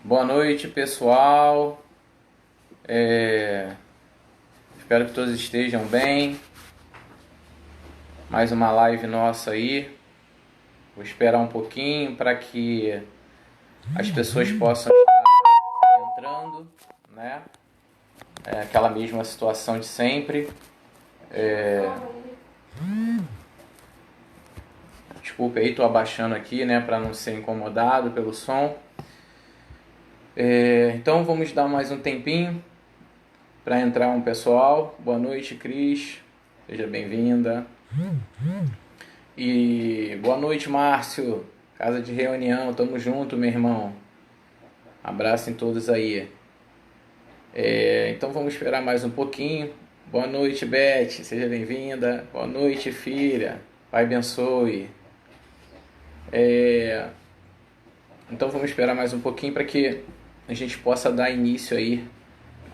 Boa noite, pessoal. Espero que todos estejam bem. Mais uma live nossa aí. Vou esperar um pouquinho para que as pessoas possam estar entrando, né? É aquela mesma situação de sempre. Desculpe aí, tô abaixando aqui, né, para não ser incomodado pelo som. Então vamos dar mais um tempinho para entrar um pessoal. Boa noite, Cris. Seja bem-vinda. E boa noite, Márcio. Casa de reunião, tamo junto, meu irmão. Abraço em todos aí. Então vamos esperar mais um pouquinho. Boa noite, Beth. Seja bem-vinda. Boa noite, filha. Pai abençoe. Então vamos esperar mais um pouquinho para que a gente possa dar início aí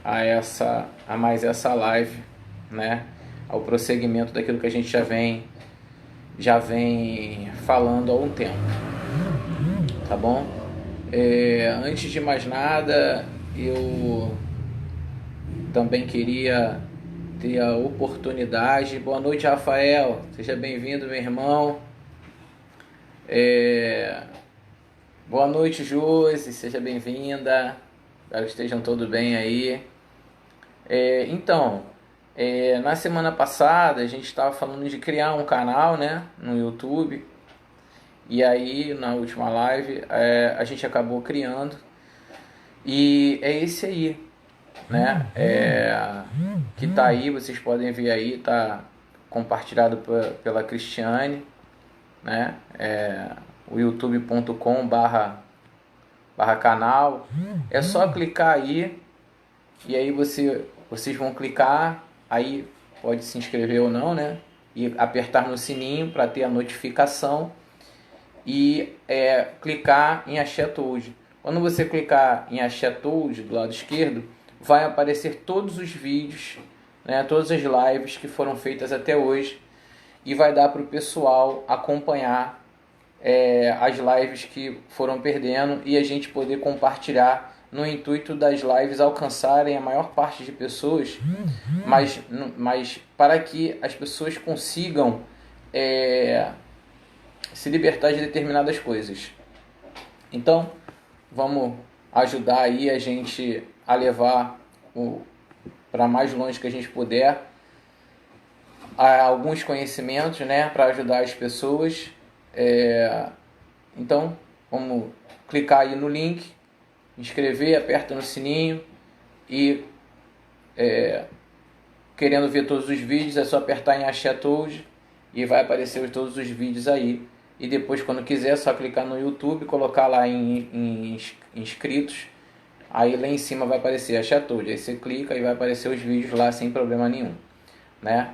a mais essa live, né? Ao prosseguimento daquilo que a gente já vem falando há um tempo, tá bom? Antes de mais nada, eu também queria ter a oportunidade. Boa noite, Rafael. Seja bem-vindo, meu irmão. Boa noite, Josi. Seja bem-vinda. Espero que estejam todos bem aí. Na semana passada a gente estava falando de criar um canal, né, no YouTube. E aí, na última live, a gente acabou criando. E é esse aí, né? Que tá aí, vocês podem ver aí, tá compartilhado pela Cristiane, né? O youtube.com/barra canal. É só clicar aí e aí vocês vão clicar, aí pode se inscrever ou não, né? E apertar no sininho para ter a notificação e clicar em Axé Toad. Quando você clicar em Axé Toad do lado esquerdo, vai aparecer todos os vídeos, né, todas as lives que foram feitas até hoje e vai dar para o pessoal acompanhar as lives que foram perdendo e a gente poder compartilhar no intuito das lives alcançarem a maior parte de pessoas, mas para que as pessoas consigam se libertar de determinadas coisas. Então, vamos ajudar aí a gente a levar para mais longe que a gente puder alguns conhecimentos, né, para ajudar as pessoas. Então, vamos clicar aí no link, inscrever, aperta no sininho e querendo ver todos os vídeos é só apertar em Axé Toad e vai aparecer todos os vídeos aí. E depois, quando quiser, é só clicar no YouTube, colocar lá em inscritos. Aí lá em cima vai aparecer Axé Toad. Aí você clica e vai aparecer os vídeos lá sem problema nenhum, né?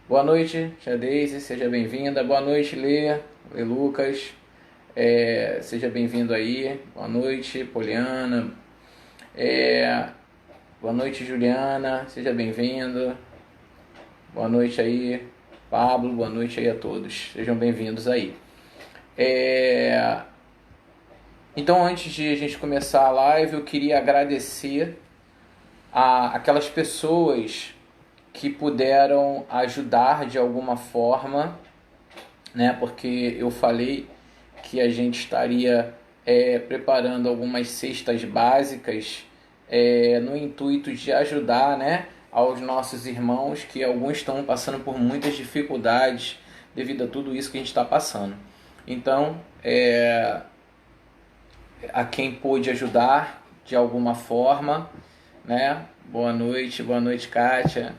Boa noite, Tia Daisy, seja bem-vinda. Boa noite, Lê Lucas. Seja bem-vindo aí. Boa noite, Poliana. Boa noite, Juliana. Seja bem-vindo. Boa noite aí, Pablo. Boa noite aí a todos. Sejam bem-vindos aí. Então, antes de a gente começar a live, eu queria agradecer aquelas pessoas que puderam ajudar de alguma forma, né? Porque eu falei que a gente estaria preparando algumas cestas básicas no intuito de ajudar, né, aos nossos irmãos, que alguns estão passando por muitas dificuldades devido a tudo isso que a gente está passando. Então, a quem pôde ajudar de alguma forma, né? Boa noite, Kátia.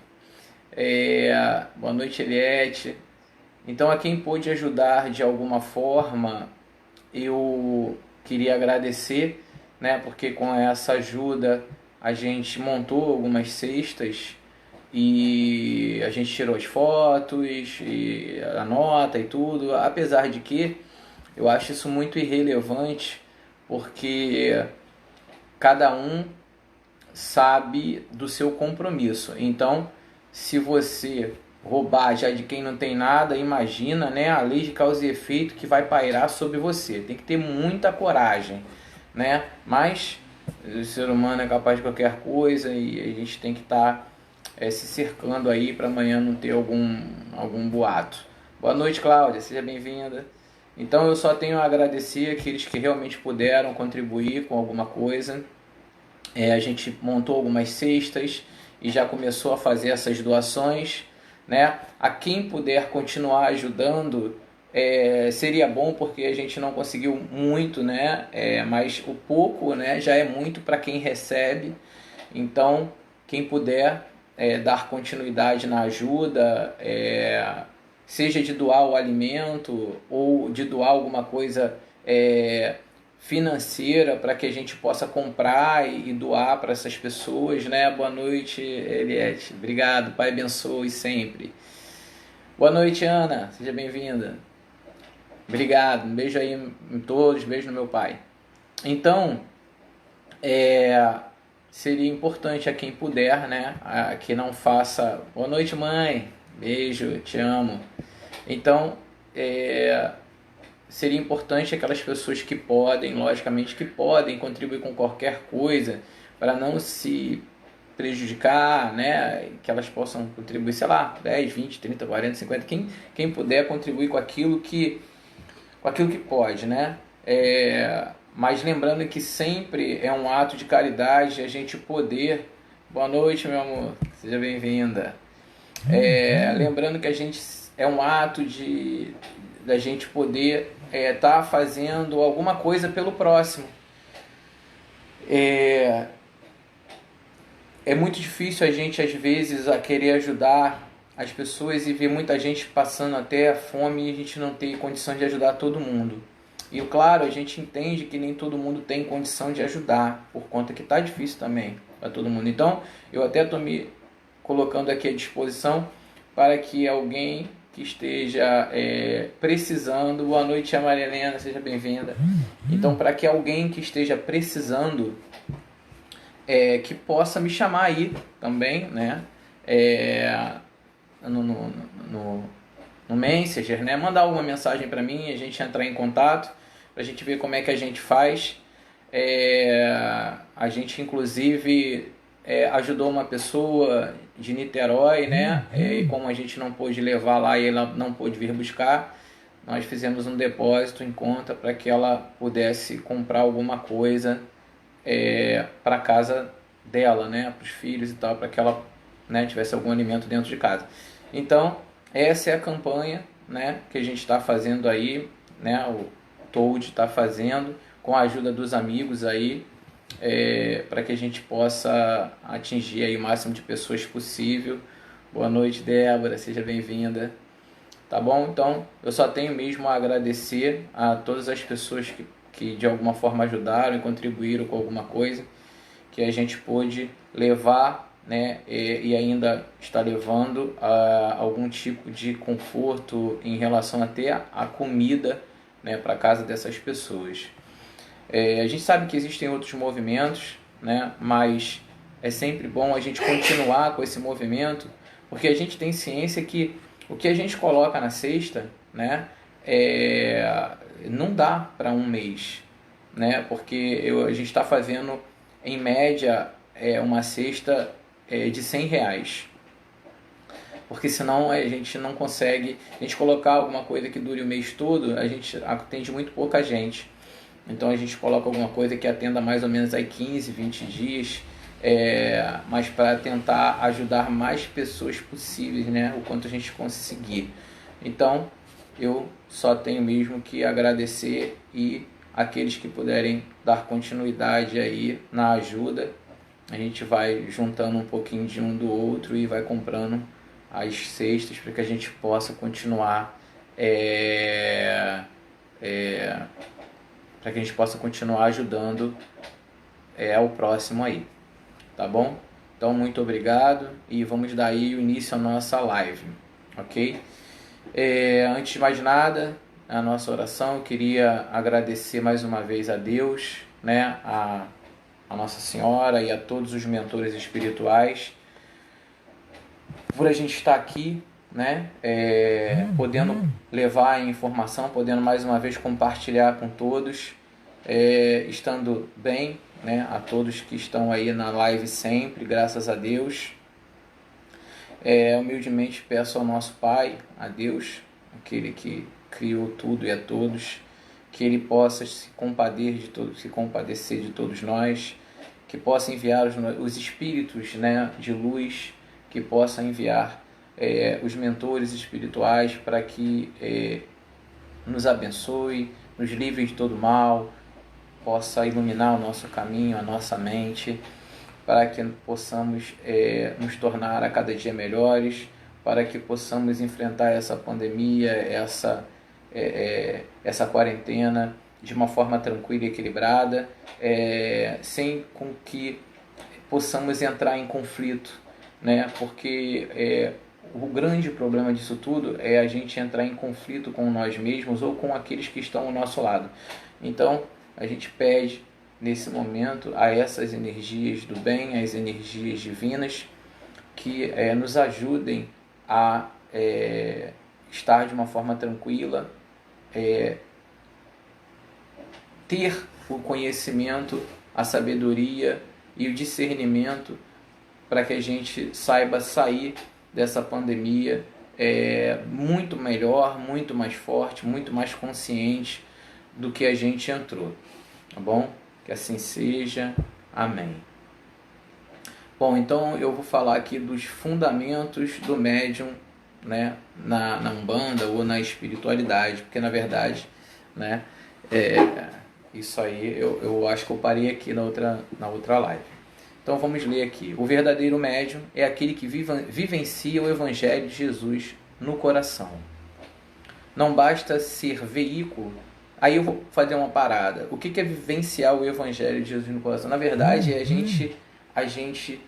Boa noite, Eliette. Então, a quem pôde ajudar de alguma forma, eu queria agradecer, né? Porque com essa ajuda a gente montou algumas cestas e a gente tirou as fotos e a nota e tudo. Apesar de que eu acho isso muito irrelevante, porque cada um sabe do seu compromisso. Então, se você, roubar já de quem não tem nada, imagina, né, a lei de causa e efeito que vai pairar sobre você. Tem que ter muita coragem, né? Mas o ser humano é capaz de qualquer coisa e a gente tem que estar se cercando aí para amanhã não ter algum boato. Boa noite, Cláudia, seja bem-vinda. Então eu só tenho a agradecer aqueles que realmente puderam contribuir com alguma coisa. A gente montou algumas cestas e já começou a fazer essas doações, né? A quem puder continuar ajudando, seria bom, porque a gente não conseguiu muito, né? Mas o pouco, né, já é muito para quem recebe. Então, quem puder dar continuidade na ajuda, seja de doar o alimento ou de doar alguma coisa financeira para que a gente possa comprar e doar para essas pessoas, né? Boa noite, Eliette. Obrigado, Pai abençoe sempre. Boa noite, Ana. Seja bem-vinda. Obrigado. Um beijo aí em todos, beijo no meu pai. Então, seria importante a quem puder, né? Que não faça... Boa noite, mãe. Beijo, te amo. Então, seria importante aquelas pessoas que podem, logicamente que podem, contribuir com qualquer coisa para não se prejudicar, né? Que elas possam contribuir, sei lá, 10, 20, 30, 40, 50, quem puder contribuir com aquilo que pode, né? Mas lembrando que sempre é um ato de caridade a gente poder... Boa noite, meu amor, seja bem-vinda. Lembrando que a gente é um ato da gente poder tá fazendo alguma coisa pelo próximo. É muito difícil a gente, às vezes, a querer ajudar as pessoas e ver muita gente passando até fome e a gente não ter condição de ajudar todo mundo. E, claro, a gente entende que nem todo mundo tem condição de ajudar, por conta que está difícil também para todo mundo. Então, eu até estou me colocando aqui à disposição para que alguém que esteja precisando... Boa noite, a Maria Helena, seja bem-vinda. Então, para que alguém que esteja precisando, que possa me chamar aí também, né? No Messenger, né? Mandar alguma mensagem para mim, a gente entrar em contato, para a gente ver como é que a gente faz. A gente, inclusive, ajudou uma pessoa de Niterói, né? E como a gente não pôde levar lá e ela não pôde vir buscar, nós fizemos um depósito em conta para que ela pudesse comprar alguma coisa para a casa dela, né? Para os filhos e tal, para que ela, né, tivesse algum alimento dentro de casa. Então, essa é a campanha, né, que a gente está fazendo aí, né? O Toad está fazendo com a ajuda dos amigos aí, para que a gente possa atingir aí o máximo de pessoas possível. Boa noite, Débora, seja bem-vinda. Tá bom? Então, eu só tenho mesmo a agradecer a todas as pessoas que de alguma forma ajudaram e contribuíram com alguma coisa que a gente pôde levar, né, e ainda está levando a algum tipo de conforto em relação até a comida, né, para casa dessas pessoas. A gente sabe que existem outros movimentos, né, mas é sempre bom a gente continuar com esse movimento, porque a gente tem ciência que o que a gente coloca na cesta, né, não dá para um mês, né, porque a gente está fazendo, em média, uma cesta de R$100. Porque senão a gente não consegue, a gente colocar alguma coisa que dure o mês todo, a gente atende muito pouca gente. Então a gente coloca alguma coisa que atenda mais ou menos aí 15, 20 dias, mas para tentar ajudar mais pessoas possíveis, né, o quanto a gente conseguir. Então eu só tenho mesmo que agradecer, e aqueles que puderem dar continuidade aí na ajuda, a gente vai juntando um pouquinho de um do outro e vai comprando as cestas para que a gente possa continuar para que a gente possa continuar ajudando ao próximo aí, tá bom? Então, muito obrigado e vamos dar aí o início à nossa live, ok? Antes de mais nada, a nossa oração, eu queria agradecer mais uma vez a Deus, né, a Nossa Senhora e a todos os mentores espirituais por a gente estar aqui, né? Podendo levar a informação, podendo mais uma vez compartilhar com todos, estando bem, né? A todos que estão aí na live sempre, graças a Deus. Humildemente peço ao nosso Pai, a Deus, aquele que criou tudo e a todos, que Ele possa se compadecer de todos nós, que possa enviar os espíritos, né, de luz, que possa enviar os mentores espirituais para que nos abençoe, nos livre de todo mal, possa iluminar o nosso caminho, a nossa mente, para que possamos nos tornar a cada dia melhores, para que possamos enfrentar essa pandemia, essa quarentena de uma forma tranquila e equilibrada, sem com que possamos entrar em conflito, né? Porque o grande problema disso tudo é a gente entrar em conflito com nós mesmos ou com aqueles que estão ao nosso lado. Então, a gente pede nesse momento a essas energias do bem, as energias divinas, que nos ajudem a estar de uma forma tranquila, ter o conhecimento, a sabedoria e o discernimento para que a gente saiba sair dessa pandemia muito melhor, muito mais forte, muito mais consciente do que a gente entrou, tá bom? Que assim seja. Amém. Bom, então eu vou falar aqui dos fundamentos do médium, né, na Umbanda ou na espiritualidade, porque na verdade, né, isso aí eu acho que eu parei aqui na outra live. Então vamos ler aqui. O verdadeiro médium é aquele que vivencia o Evangelho de Jesus no coração. Não basta ser veículo. Aí eu vou fazer uma parada. O que é vivenciar o Evangelho de Jesus no coração? Na verdade, é a gente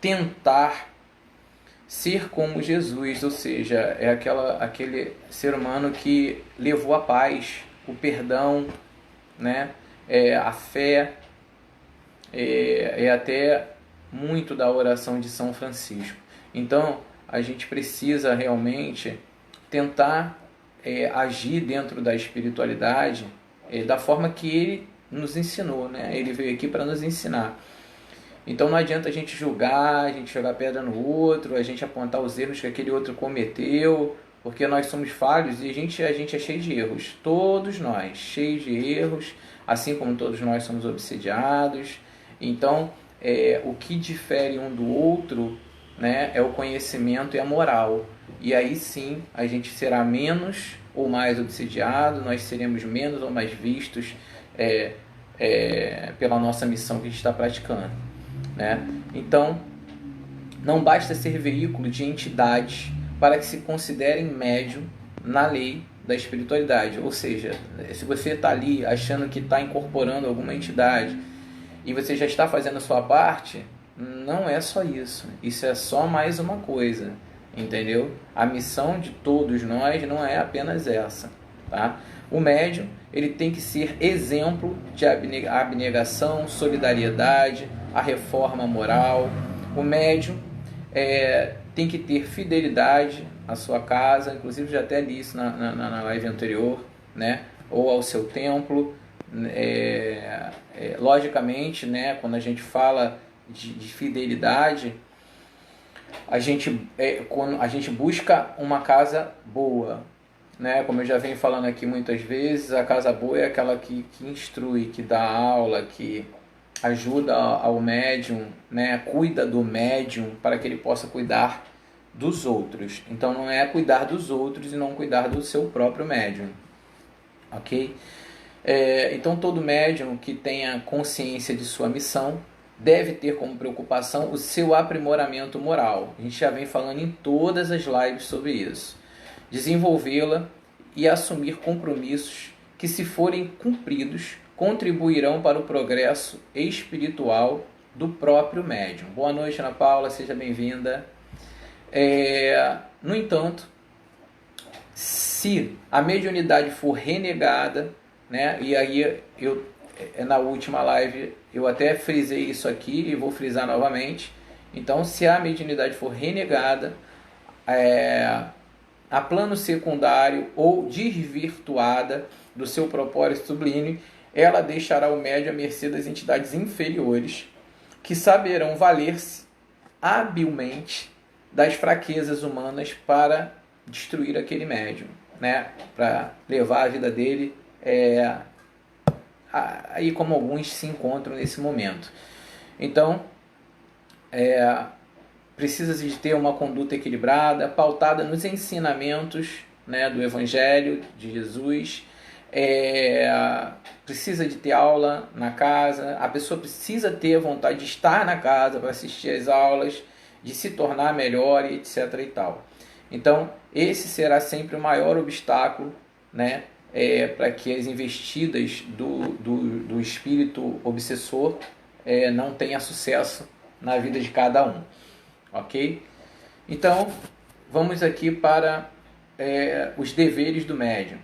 tentar ser como Jesus, ou seja, é aquele ser humano que levou a paz, o perdão, né? A fé, até muito da oração de São Francisco. Então, a gente precisa realmente tentar agir dentro da espiritualidade da forma que ele nos ensinou, né? Ele veio aqui para nos ensinar. Então não adianta a gente julgar, a gente jogar pedra no outro, a gente apontar os erros que aquele outro cometeu, porque nós somos falhos e a gente é cheio de erros. Todos nós, cheios de erros, assim como todos nós somos obsidiados. Então, o que difere um do outro, né, é o conhecimento e a moral. E aí sim a gente será menos ou mais obsidiado, nós seremos menos ou mais vistos pela nossa missão que a gente está praticando, né? Então, não basta ser veículo de entidades para que se considerem médium na lei da espiritualidade. Ou seja, se você está ali achando que está incorporando alguma entidade e você já está fazendo a sua parte, não é só isso. Isso é só mais uma coisa, entendeu? A missão de todos nós não é apenas essa, tá? O médium, ele tem que ser exemplo de abnegação, solidariedade, a reforma moral. O médium tem que ter fidelidade à sua casa, inclusive já até li isso na live anterior, né? Ou ao seu templo. Logicamente, né, quando a gente fala de fidelidade, quando a gente busca uma casa boa, né? Como eu já venho falando aqui muitas vezes, a casa boa é aquela que instrui, que dá aula, que ajuda ao médium, né? Cuida do médium para que ele possa cuidar dos outros. Então não é cuidar dos outros e não cuidar do seu próprio médium, ok? Então todo médium que tenha consciência de sua missão deve ter como preocupação o seu aprimoramento moral. A gente já vem falando em todas as lives sobre isso. Desenvolvê-la e assumir compromissos que, se forem cumpridos, contribuirão para o progresso espiritual do próprio médium. Boa noite, Ana Paula, seja bem-vinda. No entanto, se a mediunidade for renegada, né, e aí na última live eu até frisei isso aqui e vou frisar novamente. Então, se a mediunidade for renegada, a plano secundário ou desvirtuada do seu propósito sublime, ela deixará o médium à mercê das entidades inferiores, que saberão valer-se habilmente das fraquezas humanas para destruir aquele médium, né? Para levar a vida dele aí como alguns se encontram nesse momento. Então, precisa de ter uma conduta equilibrada, pautada nos ensinamentos, né, do Evangelho de Jesus. Precisa de ter aula na casa, a pessoa precisa ter vontade de estar na casa para assistir às aulas, de se tornar melhor, etc. e tal. Então, esse será sempre o maior obstáculo, né, para que as investidas do espírito obsessor não tenha sucesso na vida de cada um. Ok? Então, vamos aqui para os deveres do médium.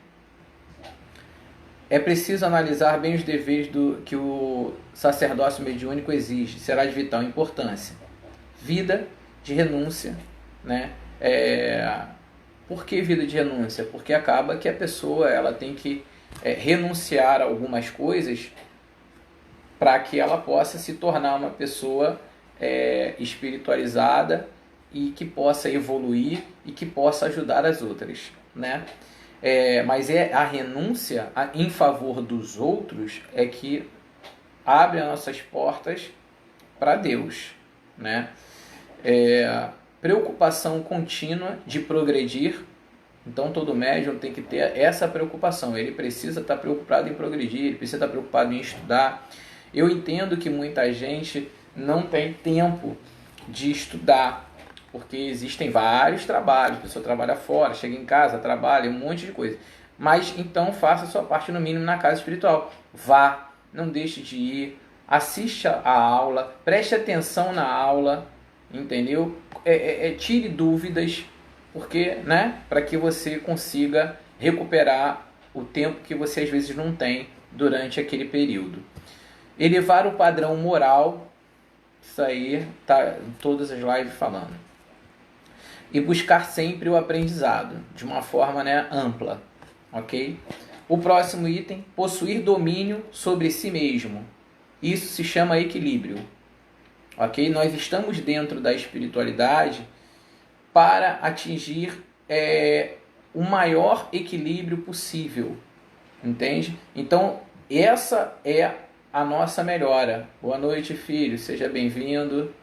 É preciso analisar bem os deveres que o sacerdócio mediúnico exige. Será de vital importância. Vida de renúncia, né? Por que vida de renúncia? Porque acaba que a pessoa ela tem que renunciar a algumas coisas para que ela possa se tornar uma pessoa espiritualizada e que possa evoluir e que possa ajudar as outras, né? Mas a renúncia em favor dos outros que abre as nossas portas para Deus, né? Preocupação contínua de progredir. Então todo médium tem que ter essa preocupação. Ele precisa estar preocupado em progredir, ele precisa estar preocupado em estudar. Eu entendo que muita gente não tem tempo de estudar, porque existem vários trabalhos, a pessoa trabalha fora, chega em casa, trabalha, um monte de coisa. Mas então faça a sua parte no mínimo na casa espiritual. Vá, não deixe de ir, assista a aula, preste atenção na aula, entendeu? Tire dúvidas, porque, né, para que você consiga recuperar o tempo que você às vezes não tem durante aquele período. Elevar o padrão moral, isso aí tá em todas as lives falando. E buscar sempre o aprendizado, de uma forma, né, ampla, ok? O próximo item, possuir domínio sobre si mesmo. Isso se chama equilíbrio, ok? Nós estamos dentro da espiritualidade para atingir o maior equilíbrio possível, entende? Então, essa é a nossa melhora. Boa noite, filho, seja bem-vindo.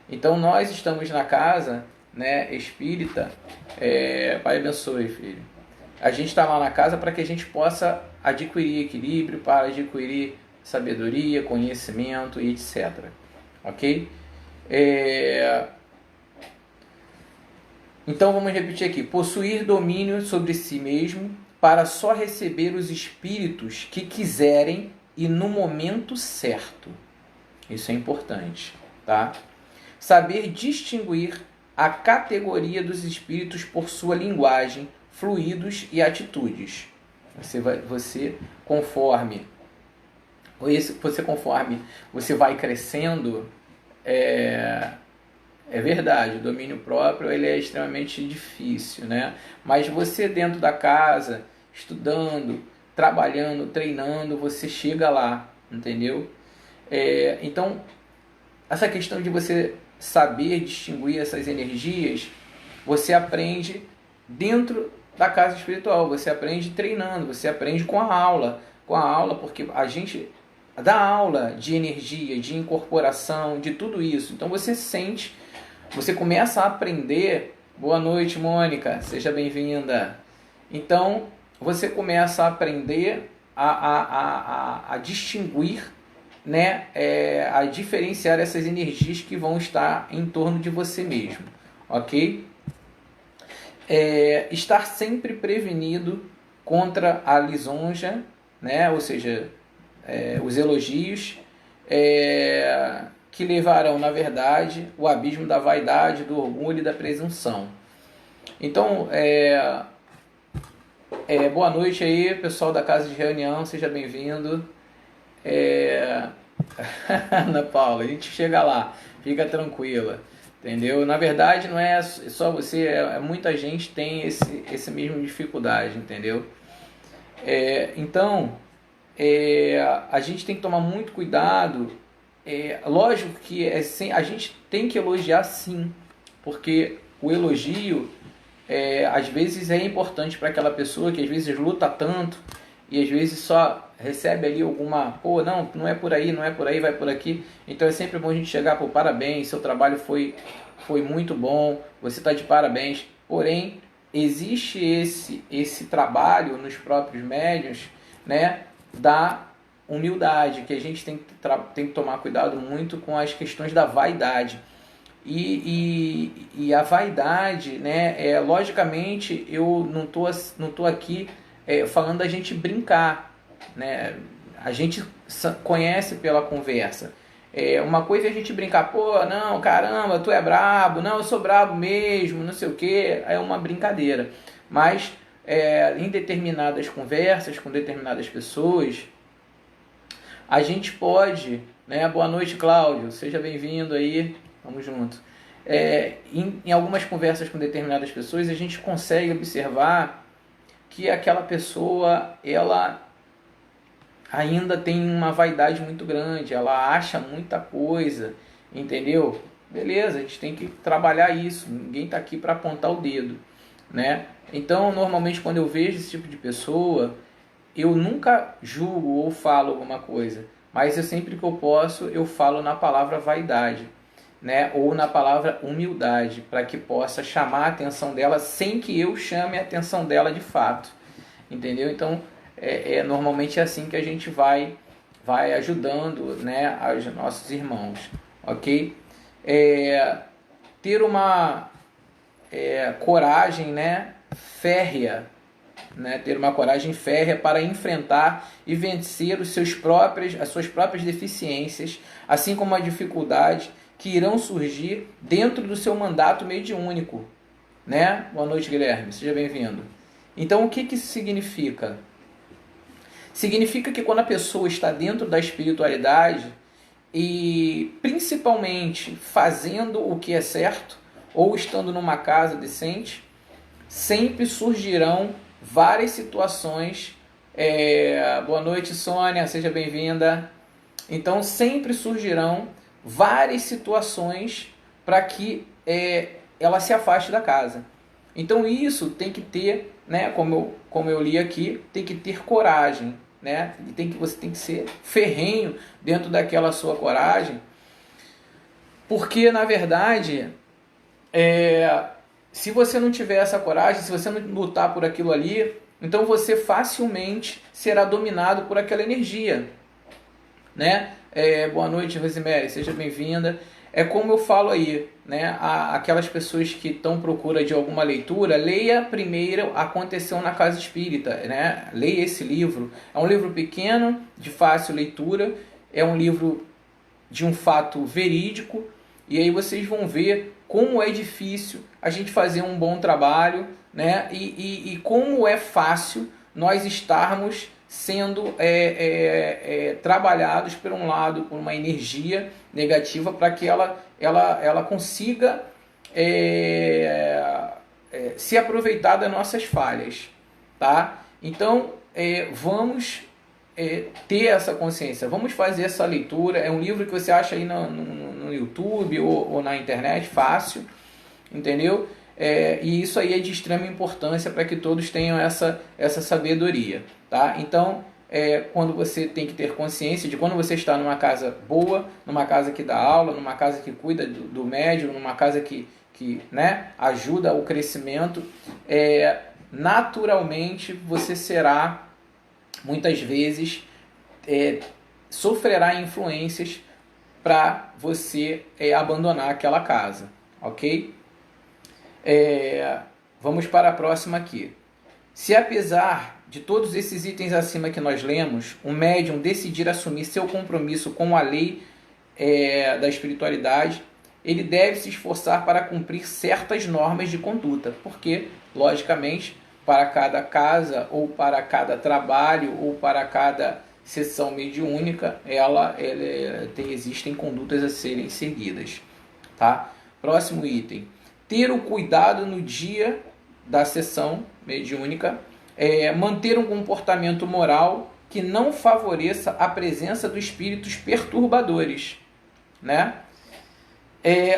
Então, nós estamos na casa, né, espírita. Pai abençoe, filho. A gente está lá na casa para que a gente possa adquirir equilíbrio, para adquirir sabedoria, conhecimento e etc. Ok? Então vamos repetir aqui. Possuir domínio sobre si mesmo para só receber os espíritos que quiserem e no momento certo. Isso é importante, tá? Saber distinguir a categoria dos espíritos por sua linguagem, fluidos e atitudes. Conforme você vai crescendo, é verdade, o domínio próprio ele é extremamente difícil, né? Mas você dentro da casa, estudando, trabalhando, treinando, você chega lá, entendeu? Então, essa questão de você saber distinguir essas energias, você aprende dentro da casa espiritual, você aprende treinando, você aprende com a aula, porque a gente dá aula de energia, de incorporação, de tudo isso. Então você sente, você começa a aprender. Boa noite, Mônica, seja bem-vinda. Então você começa a aprender a distinguir, né, a diferenciar essas energias que vão estar em torno de você mesmo, ok? Estar sempre prevenido contra a lisonja, né, ou seja, os elogios, que levarão, na verdade, o abismo da vaidade, do orgulho e da presunção. Então, boa noite aí, pessoal da casa de reunião, seja bem-vindo. Ana Paula, a gente chega lá, fica tranquila. entendeu? Na verdade, não é só você, muita gente tem esse mesmo dificuldade, entendeu? Então, a gente tem que tomar muito cuidado. Lógico que a gente tem que elogiar sim, porque o elogio às vezes é importante para aquela pessoa que às vezes luta tanto e às vezes só recebe ali alguma, pô, não é por aí, não é por aí, vai por aqui. Então é sempre bom a gente chegar, pô, parabéns, seu trabalho foi muito bom, você está de parabéns. Porém, existe esse trabalho nos próprios médiuns, né, da humildade, que a gente tem que tomar cuidado muito com as questões da vaidade. E a vaidade, né, logicamente, eu não tô aqui falando da gente brincar, né? A gente conhece pela conversa. Uma coisa é a gente brincar, pô, não, caramba, tu é brabo, não, eu sou brabo mesmo, não sei o que, é uma brincadeira. Mas em determinadas conversas com determinadas pessoas, a gente pode, né? Boa noite, Cláudio, seja bem-vindo aí, vamos junto. Em algumas conversas com determinadas pessoas, a gente consegue observar que aquela pessoa, ela ainda tem uma vaidade muito grande, ela acha muita coisa, entendeu? Beleza, a gente tem que trabalhar isso, ninguém está aqui para apontar o dedo, né? Então, normalmente, quando eu vejo esse tipo de pessoa, eu nunca julgo ou falo alguma coisa, mas sempre que eu posso, eu falo na palavra vaidade, né? Ou na palavra humildade, para que possa chamar a atenção dela sem que eu chame a atenção dela de fato, entendeu? Então, normalmente é assim que a gente vai ajudando, né, os nossos irmãos, ok? Ter uma coragem, né, férrea, né, ter uma coragem férrea para enfrentar e vencer as suas próprias deficiências, assim como a dificuldade que irão surgir dentro do seu mandato mediúnico, né? Boa noite, Guilherme, seja bem-vindo. Então, o que isso significa? Significa que quando a pessoa está dentro da espiritualidade e principalmente fazendo o que é certo ou estando numa casa decente, sempre surgirão várias situações. Boa noite, Sônia, seja bem-vinda. Então, sempre surgirão várias situações para que ela se afaste da casa. Então, isso tem que ter, né, como eu li aqui, tem que ter coragem, né? Você tem que ser ferrenho dentro daquela sua coragem, porque, na verdade, se você não tiver essa coragem, se você não lutar por aquilo ali, então você facilmente será dominado por aquela energia, né? Boa noite, Rosemary, seja bem-vinda. É como eu falo aí, né? Aquelas pessoas que estão à procura de alguma leitura, leia primeiro Aconteceu na Casa Espírita, né? Leia esse livro. É um livro pequeno, de fácil leitura, é um livro de um fato verídico, e aí vocês vão ver como é difícil a gente fazer um bom trabalho, né? E como é fácil nós estarmos sendo trabalhados por um lado, por uma energia negativa, para que ela consiga se aproveitar das nossas falhas, tá? Então, vamos ter essa consciência, vamos fazer essa leitura. É um livro que você acha aí no YouTube ou na internet, fácil, entendeu? E isso aí é de extrema importância para que todos tenham essa sabedoria, tá? Então, quando você tem que ter consciência de quando você está numa casa boa, numa casa que dá aula, numa casa que cuida do médium, numa casa que né, ajuda o crescimento, naturalmente você será, muitas vezes, sofrerá influências para você abandonar aquela casa, ok? Vamos para a próxima aqui. Se apesar de todos esses itens acima que nós lemos, o médium decidir assumir seu compromisso com a lei da espiritualidade, ele deve se esforçar para cumprir certas normas de conduta, porque, logicamente, para cada casa, ou para cada trabalho, ou para cada sessão mediúnica, existem condutas a serem seguidas, tá? Próximo item. Ter o cuidado no dia da sessão mediúnica, manter um comportamento moral que não favoreça a presença dos espíritos perturbadores, né?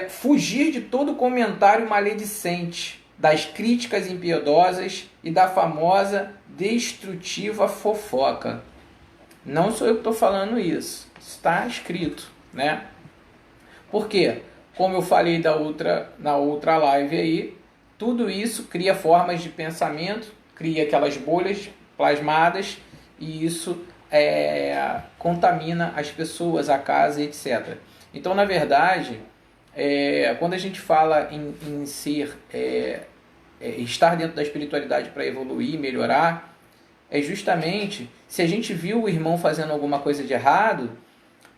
Fugir de todo comentário maledicente, das críticas impiedosas e da famosa destrutiva fofoca. Não sou eu que estou falando isso, está escrito, né? Por quê? Como eu falei na outra live aí, tudo isso cria formas de pensamento, cria aquelas bolhas plasmadas e isso contamina as pessoas, a casa, etc. Então, na verdade, quando a gente fala em estar dentro da espiritualidade para evoluir, melhorar, é justamente se a gente viu o irmão fazendo alguma coisa de errado,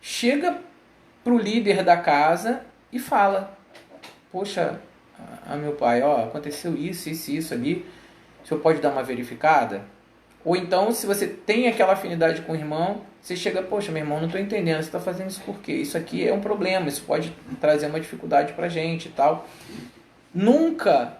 chega para o líder da casa e fala: poxa, meu pai, aconteceu isso ali, o senhor pode dar uma verificada? Ou então, se você tem aquela afinidade com o irmão, você chega: poxa, meu irmão, não estou entendendo, você está fazendo isso por quê? Isso aqui é um problema, isso pode trazer uma dificuldade para a gente e tal. Nunca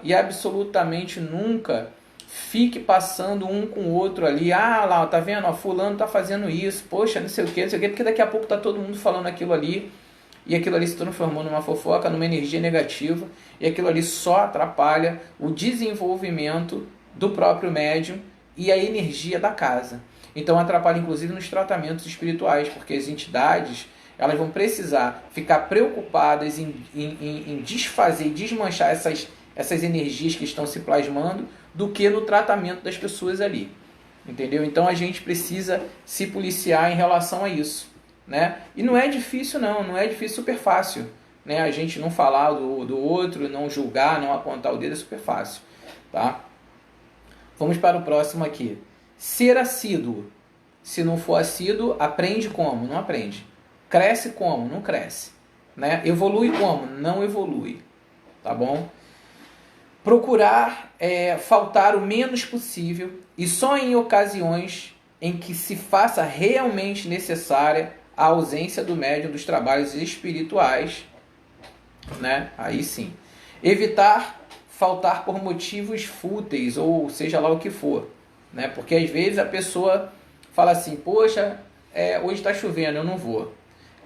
e absolutamente nunca fique passando um com o outro ali: lá, tá vendo? Fulano tá fazendo isso, poxa, não sei o quê, porque daqui a pouco tá todo mundo falando aquilo ali, e aquilo ali se transformou numa fofoca, numa energia negativa, e aquilo ali só atrapalha o desenvolvimento do próprio médium e a energia da casa. Então atrapalha inclusive nos tratamentos espirituais, porque as entidades elas vão precisar ficar preocupadas em desfazer e desmanchar essas energias que estão se plasmando do que no tratamento das pessoas ali. Entendeu? Então a gente precisa se policiar em relação a isso, né? E não é difícil não é difícil, super fácil, né? A gente não falar do outro, não julgar, não apontar o dedo é super fácil, tá? Vamos para o próximo aqui. Ser assíduo. Se não for assíduo, aprende como? Não aprende. Cresce como? Não cresce, né? Evolui como? Não evolui, tá bom? Procurar faltar o menos possível e só em ocasiões em que se faça realmente necessária a ausência do médium dos trabalhos espirituais, né? Aí sim. Evitar faltar por motivos fúteis, ou seja lá o que for, né? Porque às vezes a pessoa fala assim: poxa, hoje está chovendo, eu não vou.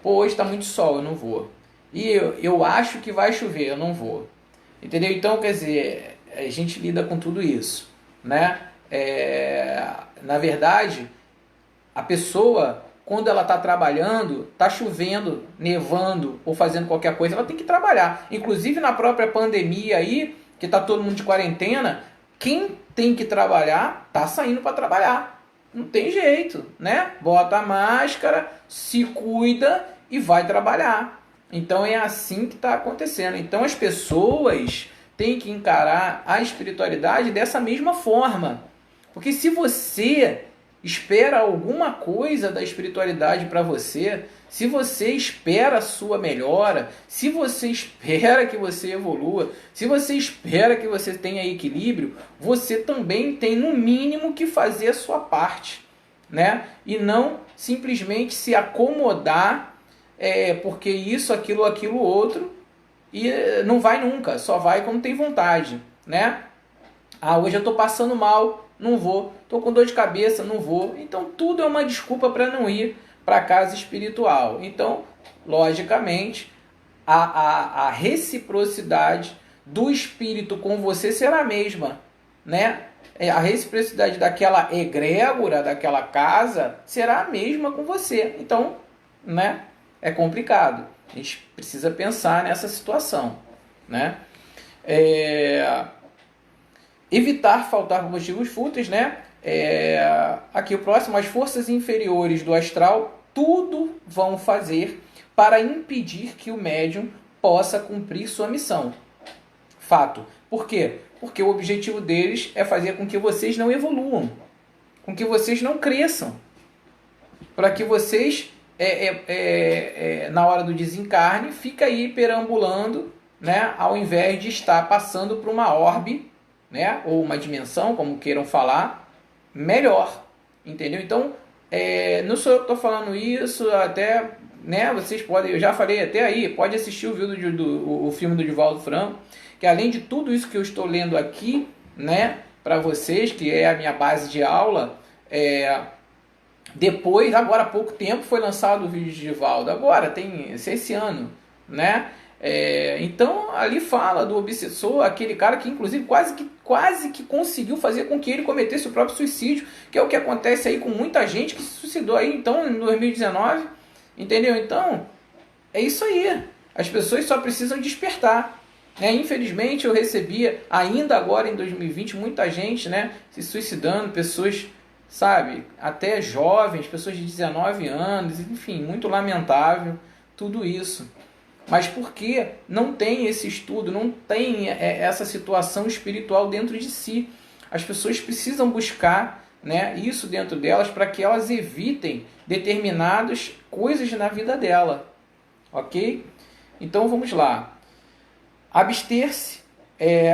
Pô, hoje está muito sol, eu não vou. E eu acho que vai chover, eu não vou. Entendeu? Então, quer dizer, a gente lida com tudo isso, né? Na verdade, a pessoa, quando ela está trabalhando, está chovendo, nevando ou fazendo qualquer coisa, ela tem que trabalhar. Inclusive na própria pandemia aí, que está todo mundo de quarentena, quem tem que trabalhar, está saindo para trabalhar. Não tem jeito, né? Bota a máscara, se cuida e vai trabalhar. Então é assim que está acontecendo. Então as pessoas têm que encarar a espiritualidade dessa mesma forma. Porque se você espera alguma coisa da espiritualidade para você, se você espera a sua melhora, se você espera que você evolua, se você espera que você tenha equilíbrio, você também tem no mínimo que fazer a sua parte, né? E não simplesmente se acomodar porque isso, aquilo, outro, e não vai nunca, só vai quando tem vontade, né? Hoje eu estou passando mal, não vou. Estou com dor de cabeça, não vou. Então tudo é uma desculpa para não ir para a casa espiritual. Então, logicamente, a reciprocidade do espírito com você será a mesma, né? A reciprocidade daquela egrégora, daquela casa, será a mesma com você. Então, né? É complicado. A gente precisa pensar nessa situação, né? Evitar faltar por motivos fúteis, né? Aqui o próximo: as forças inferiores do astral tudo vão fazer para impedir que o médium possa cumprir sua missão. Fato. Por quê? Porque o objetivo deles é fazer com que vocês não evoluam, com que vocês não cresçam, para que vocês na hora do desencarne fica aí perambulando, né? Ao invés de estar passando por uma orbe, né? Ou uma dimensão, como queiram falar, melhor, entendeu? Então, não sou eu que estou falando isso, até né, vocês podem, eu já falei até aí, pode assistir o vídeo o filme do Divaldo Franco, que além de tudo isso que eu estou lendo aqui, né, para vocês, que é a minha base de aula, depois, agora há pouco tempo, foi lançado o vídeo de Divaldo, agora, tem esse ano, né? Então, ali fala do obsessor, aquele cara que, inclusive, quase que conseguiu fazer com que ele cometesse o próprio suicídio, que é o que acontece aí com muita gente que se suicidou aí, então, em 2019, entendeu? Então, é isso aí. As pessoas só precisam despertar. Infelizmente, eu recebia, ainda agora em 2020, muita gente, né, se suicidando, pessoas, sabe, até jovens, pessoas de 19 anos, enfim, muito lamentável tudo isso. Mas porque não tem esse estudo, não tem essa situação espiritual dentro de si. As pessoas precisam buscar, né, isso dentro delas para que elas evitem determinadas coisas na vida dela. Ok? Então vamos lá. Abster-se,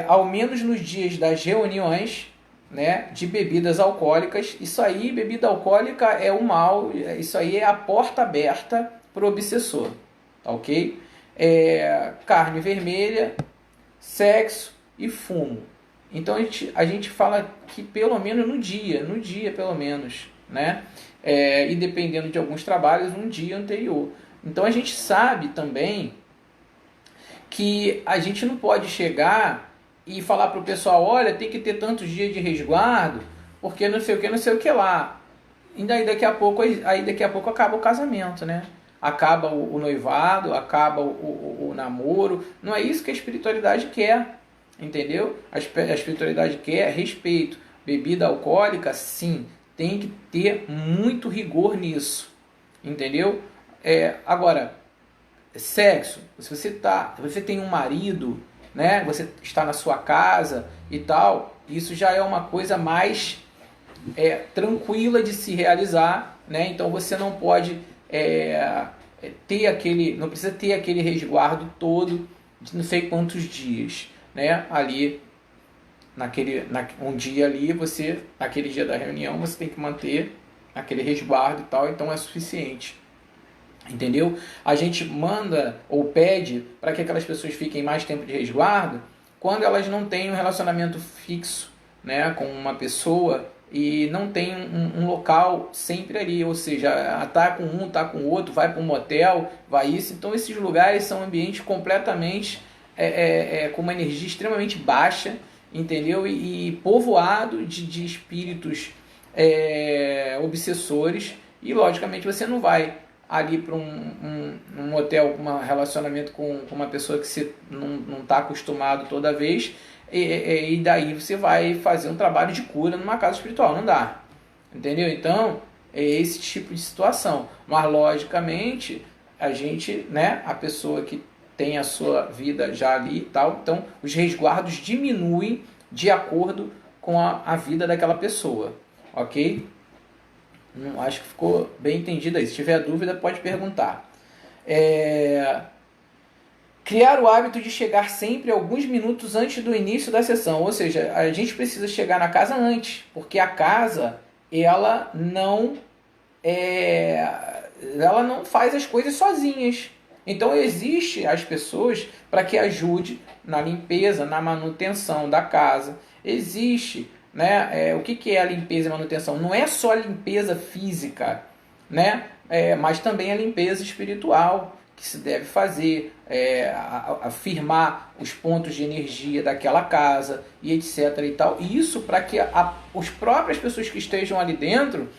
ao menos nos dias das reuniões, né, de bebidas alcoólicas. Isso aí, bebida alcoólica é o mal, isso aí é a porta aberta para o obsessor. Ok? Carne vermelha, sexo e fumo. Então a gente fala que pelo menos no dia pelo menos, né? E dependendo de alguns trabalhos, um dia anterior. Então a gente sabe também que a gente não pode chegar e falar para o pessoal, olha, tem que ter tantos dias de resguardo, porque não sei o que lá. E daí daqui a pouco acaba o casamento, né? Acaba o noivado, acaba o namoro. Não é isso que a espiritualidade quer, entendeu? A espiritualidade quer respeito. Bebida alcoólica, sim, tem que ter muito rigor nisso, entendeu? Agora, sexo, se você tem um marido, né? Você está na sua casa e tal, isso já é uma coisa mais tranquila de se realizar, né? Então você não pode não precisa ter aquele resguardo todo de não sei quantos dias, né? Ali um dia ali naquele dia da reunião você tem que manter aquele resguardo e tal, então é suficiente. Entendeu? A gente manda ou pede para que aquelas pessoas fiquem mais tempo de resguardo quando elas não têm um relacionamento fixo, né, com uma pessoa e não tem um local sempre ali, ou seja, tá com um, tá com o outro, vai para um motel, vai isso. Então esses lugares são ambientes completamente com uma energia extremamente baixa, entendeu? E povoado de espíritos obsessores, e logicamente você não vai ali para um hotel, um relacionamento com uma pessoa que você não está acostumado toda vez, e daí você vai fazer um trabalho de cura numa casa espiritual, não dá, entendeu? Então é esse tipo de situação, mas logicamente a gente, né, a pessoa que tem a sua vida já ali e tal, então os resguardos diminuem de acordo com a vida daquela pessoa, ok? Acho que ficou bem entendido aí. Se tiver dúvida, pode perguntar. Criar o hábito de chegar sempre alguns minutos antes do início da sessão. Ou seja, a gente precisa chegar na casa antes, porque a casa ela não faz as coisas sozinhas. Então existe as pessoas para que ajude na limpeza, na manutenção da casa. Existe, né? O que é a limpeza e manutenção? Não é só a limpeza física, né? Mas também a limpeza espiritual que se deve fazer, afirmar os pontos de energia daquela casa e etc. e tal. E isso para que as próprias pessoas que estejam ali dentro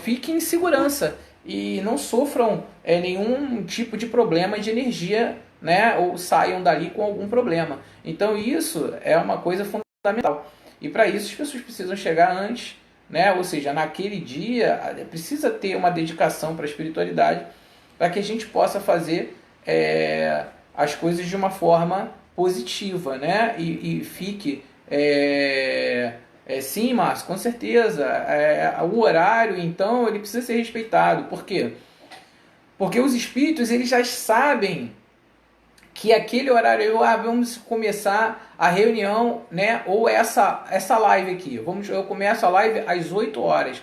fiquem em segurança e não sofram nenhum tipo de problema de energia, né? Ou saiam dali com algum problema. Então isso é uma coisa fundamental. E para isso as pessoas precisam chegar antes, né? Ou seja, naquele dia precisa ter uma dedicação para a espiritualidade para que a gente possa fazer as coisas de uma forma positiva, né? E fique... sim, Márcio, com certeza. O horário, então, ele precisa ser respeitado. Por quê? Porque os espíritos eles já sabem que aquele horário, vamos começar a reunião, né? Ou essa live aqui. Eu começo a live às 8 horas.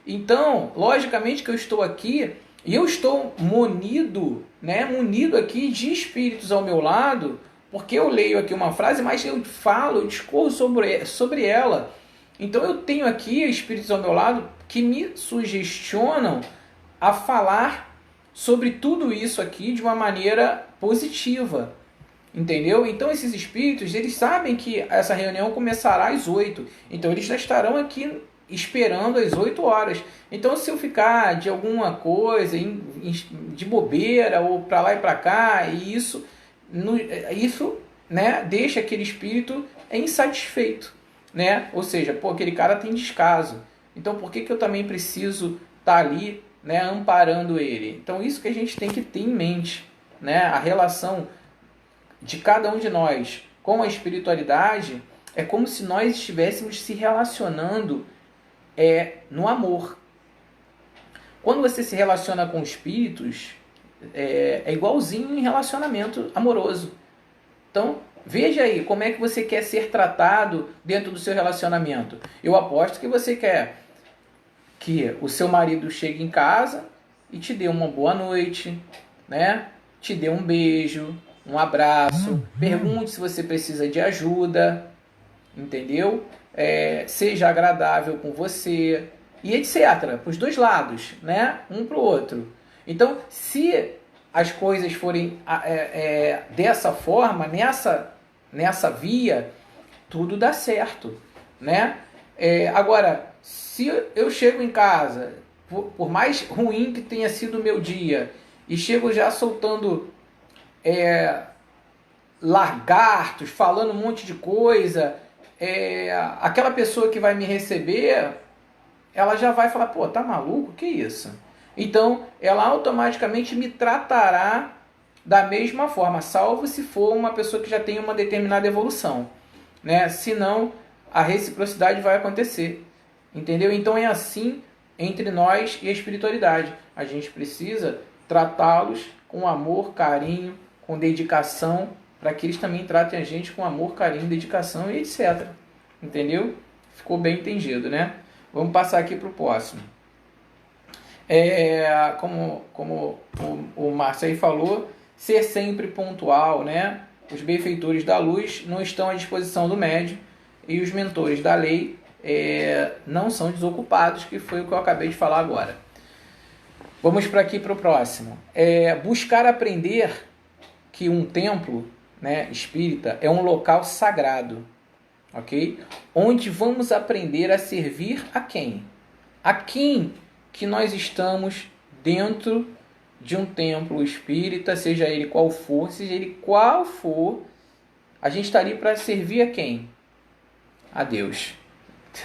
Então, logicamente que eu estou aqui E eu estou munido, né, munido aqui de espíritos ao meu lado, porque eu leio aqui uma frase, mas eu falo, eu discorro sobre ela. Então eu tenho aqui espíritos ao meu lado que me sugestionam a falar sobre tudo isso aqui de uma maneira positiva. Entendeu? Então esses espíritos, eles sabem que essa reunião começará às 8. Então eles já estarão aqui esperando às 8 horas. Então se eu ficar de alguma coisa, de bobeira, ou para lá e para cá, e isso, né, deixa aquele espírito insatisfeito. Né? Ou seja, pô, aquele cara tem descaso. Então por que eu também preciso estar ali, né, amparando ele? Então isso que a gente tem que ter em mente. Né? A relação de cada um de nós com a espiritualidade é como se nós estivéssemos se relacionando no amor. Quando você se relaciona com espíritos, é igualzinho em relacionamento amoroso. Então, veja aí como é que você quer ser tratado dentro do seu relacionamento. Eu aposto que você quer que o seu marido chegue em casa e te dê uma boa noite, né? Te dê um beijo, um abraço, pergunte se você precisa de ajuda, entendeu? Seja agradável com você, e etc. Para os dois lados, né? Um para o outro. Então, se as coisas forem dessa forma, nessa via, tudo dá certo, né? Agora, se eu chego em casa, por mais ruim que tenha sido o meu dia, e chego já soltando lagartos, falando um monte de coisa, aquela pessoa que vai me receber, ela já vai falar, pô, tá maluco? Que isso? Então, ela automaticamente me tratará da mesma forma, salvo se for uma pessoa que já tem uma determinada evolução, né? Senão, a reciprocidade vai acontecer, entendeu? Então, é assim entre nós e a espiritualidade. A gente precisa tratá-los com amor, carinho, com dedicação, para que eles também tratem a gente com amor, carinho, dedicação e etc. Entendeu? Ficou bem entendido, né? Vamos passar aqui para o próximo. Como o Márcio aí falou, ser sempre pontual, né? Os benfeitores da luz não estão à disposição do médium e os mentores da lei não são desocupados, que foi o que eu acabei de falar agora. Vamos para aqui para o próximo. Buscar aprender que um templo, né, espírita é um local sagrado, ok? Onde vamos aprender a servir a quem? A quem que nós estamos dentro de um templo espírita, seja ele qual for, a gente está ali para servir a quem? A Deus.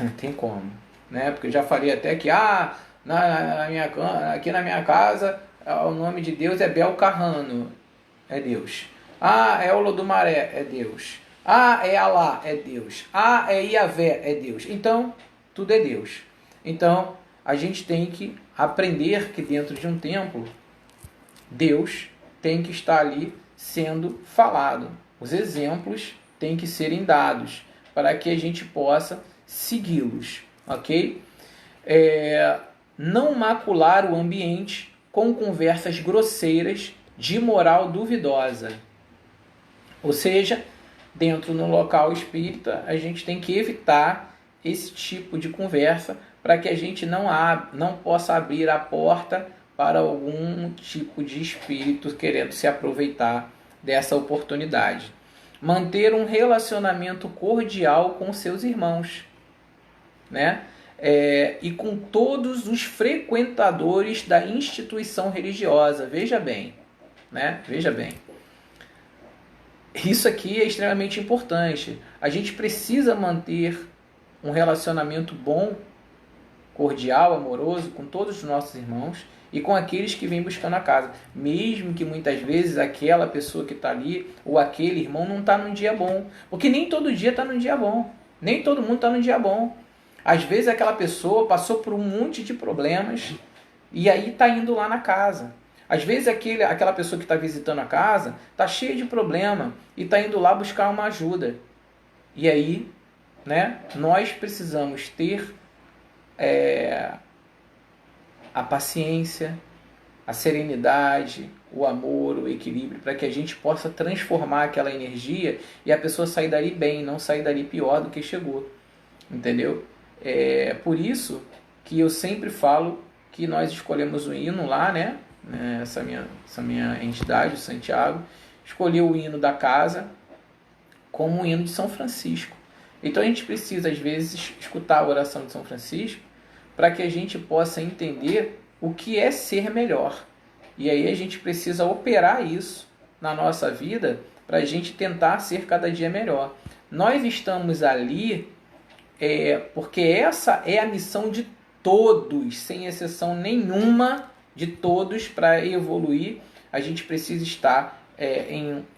Não tem como, né? Porque eu já falei até que aqui na minha casa o nome de Deus é Belcarrano, é Deus. É Olodumaré, é Deus. É Alá, é Deus. É Iavé, é Deus. Então, tudo é Deus. Então, a gente tem que aprender que dentro de um templo, Deus tem que estar ali sendo falado. Os exemplos têm que serem dados para que a gente possa segui-los, ok? Não macular o ambiente com conversas grosseiras de moral duvidosa. Ou seja, dentro do local espírita, a gente tem que evitar esse tipo de conversa para que a gente não possa abrir a porta para algum tipo de espírito querendo se aproveitar dessa oportunidade. Manter um relacionamento cordial com seus irmãos, né? E com todos os frequentadores da instituição religiosa. Veja bem, né? Veja bem. Isso aqui é extremamente importante. A gente precisa manter um relacionamento bom, cordial, amoroso com todos os nossos irmãos e com aqueles que vêm buscando a casa. Mesmo que muitas vezes aquela pessoa que está ali ou aquele irmão não está num dia bom. Porque nem todo dia está num dia bom. Nem todo mundo está num dia bom. Às vezes aquela pessoa passou por um monte de problemas e aí está indo lá na casa. Às vezes aquela pessoa que está visitando a casa está cheia de problema e está indo lá buscar uma ajuda. E aí, né, nós precisamos ter a paciência, a serenidade, o amor, o equilíbrio, para que a gente possa transformar aquela energia e a pessoa sair dali bem, não sair dali pior do que chegou. Entendeu? É por isso que eu sempre falo que nós escolhemos o hino lá, né? Essa minha entidade, o Santiago, escolheu o hino da casa como o hino de São Francisco. Então a gente precisa, às vezes, escutar a oração de São Francisco para que a gente possa entender o que é ser melhor. E aí a gente precisa operar isso na nossa vida para a gente tentar ser cada dia melhor. Nós estamos ali porque essa é a missão de todos, sem exceção nenhuma de todos. Para evoluir, a gente precisa estar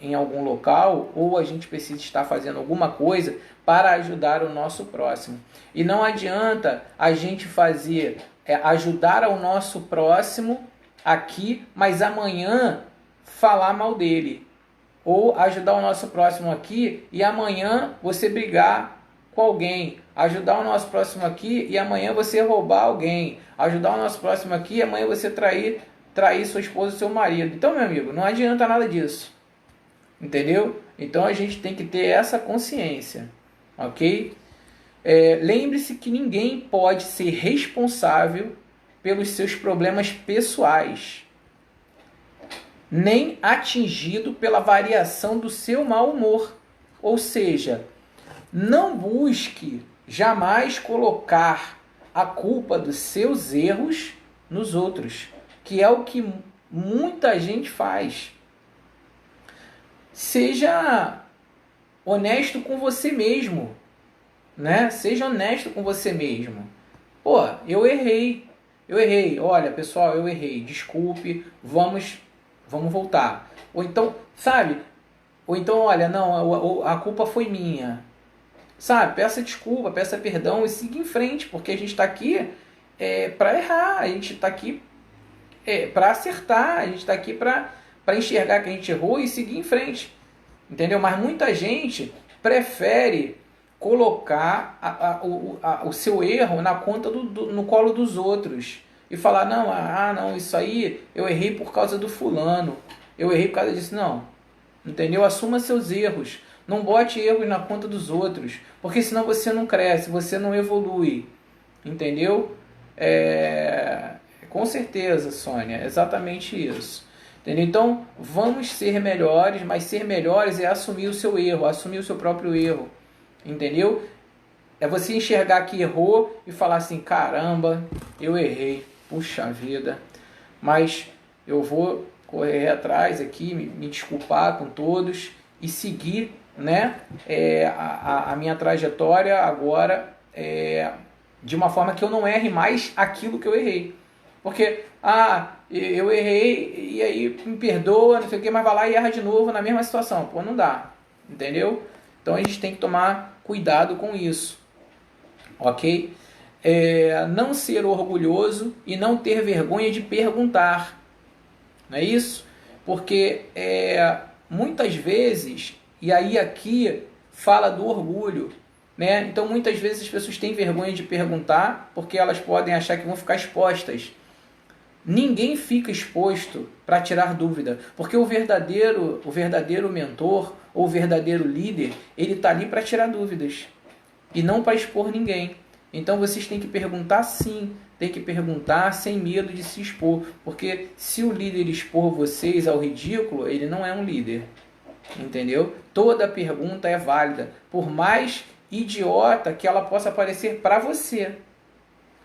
em algum local, ou a gente precisa estar fazendo alguma coisa para ajudar o nosso próximo. E não adianta a gente ajudar ao nosso próximo aqui, mas amanhã falar mal dele. Ou ajudar o nosso próximo aqui e amanhã você brigar com alguém. Ajudar o nosso próximo aqui e amanhã você roubar alguém. Ajudar o nosso próximo aqui e amanhã você trair sua esposa ou seu marido. Então, meu amigo, não adianta nada disso. Entendeu? Então a gente tem que ter essa consciência. Ok? Lembre-se que ninguém pode ser responsável pelos seus problemas pessoais, nem atingido pela variação do seu mau humor. Ou seja, não busque jamais colocar a culpa dos seus erros nos outros, que é o que muita gente faz. Seja honesto com você mesmo, né? Seja honesto com você mesmo. Pô, eu errei. Olha, pessoal, eu errei. Desculpe, vamos voltar. Ou então, sabe? Ou então, olha, não, a culpa foi minha. Sabe? Peça desculpa, peça perdão e siga em frente, porque a gente está aqui para errar, a gente está aqui para acertar, a gente está aqui para enxergar que a gente errou e seguir em frente. Entendeu? Mas muita gente prefere colocar o seu erro na conta no colo dos outros e falar, não, isso aí eu errei por causa do fulano, eu errei por causa disso. Não, entendeu? Assuma seus erros, não bote erros na conta dos outros, porque senão você não cresce, você não evolui, entendeu? Com certeza, Sônia, é exatamente isso. Entendeu? Então, vamos ser melhores, mas ser melhores é assumir o seu erro, assumir o seu próprio erro. Entendeu? É você enxergar que errou e falar assim, caramba, eu errei, puxa vida, mas eu vou correr atrás aqui, me desculpar com todos e seguir, né, a minha trajetória agora de uma forma que eu não erre mais aquilo que eu errei. Porque, eu errei e aí me perdoa, não sei o que, mas vai lá e erra de novo na mesma situação. Pô, não dá, entendeu? Então a gente tem que tomar cuidado com isso, ok? Não ser orgulhoso e não ter vergonha de perguntar, não é isso? Porque muitas vezes, e aí aqui fala do orgulho, né? Então muitas vezes as pessoas têm vergonha de perguntar porque elas podem achar que vão ficar expostas. Ninguém fica exposto para tirar dúvida, porque o verdadeiro mentor ou o verdadeiro líder, ele está ali para tirar dúvidas e não para expor ninguém. Então vocês têm que perguntar sim, tem que perguntar sem medo de se expor, porque se o líder expor vocês ao ridículo, ele não é um líder, entendeu? Toda pergunta é válida, por mais idiota que ela possa parecer para você,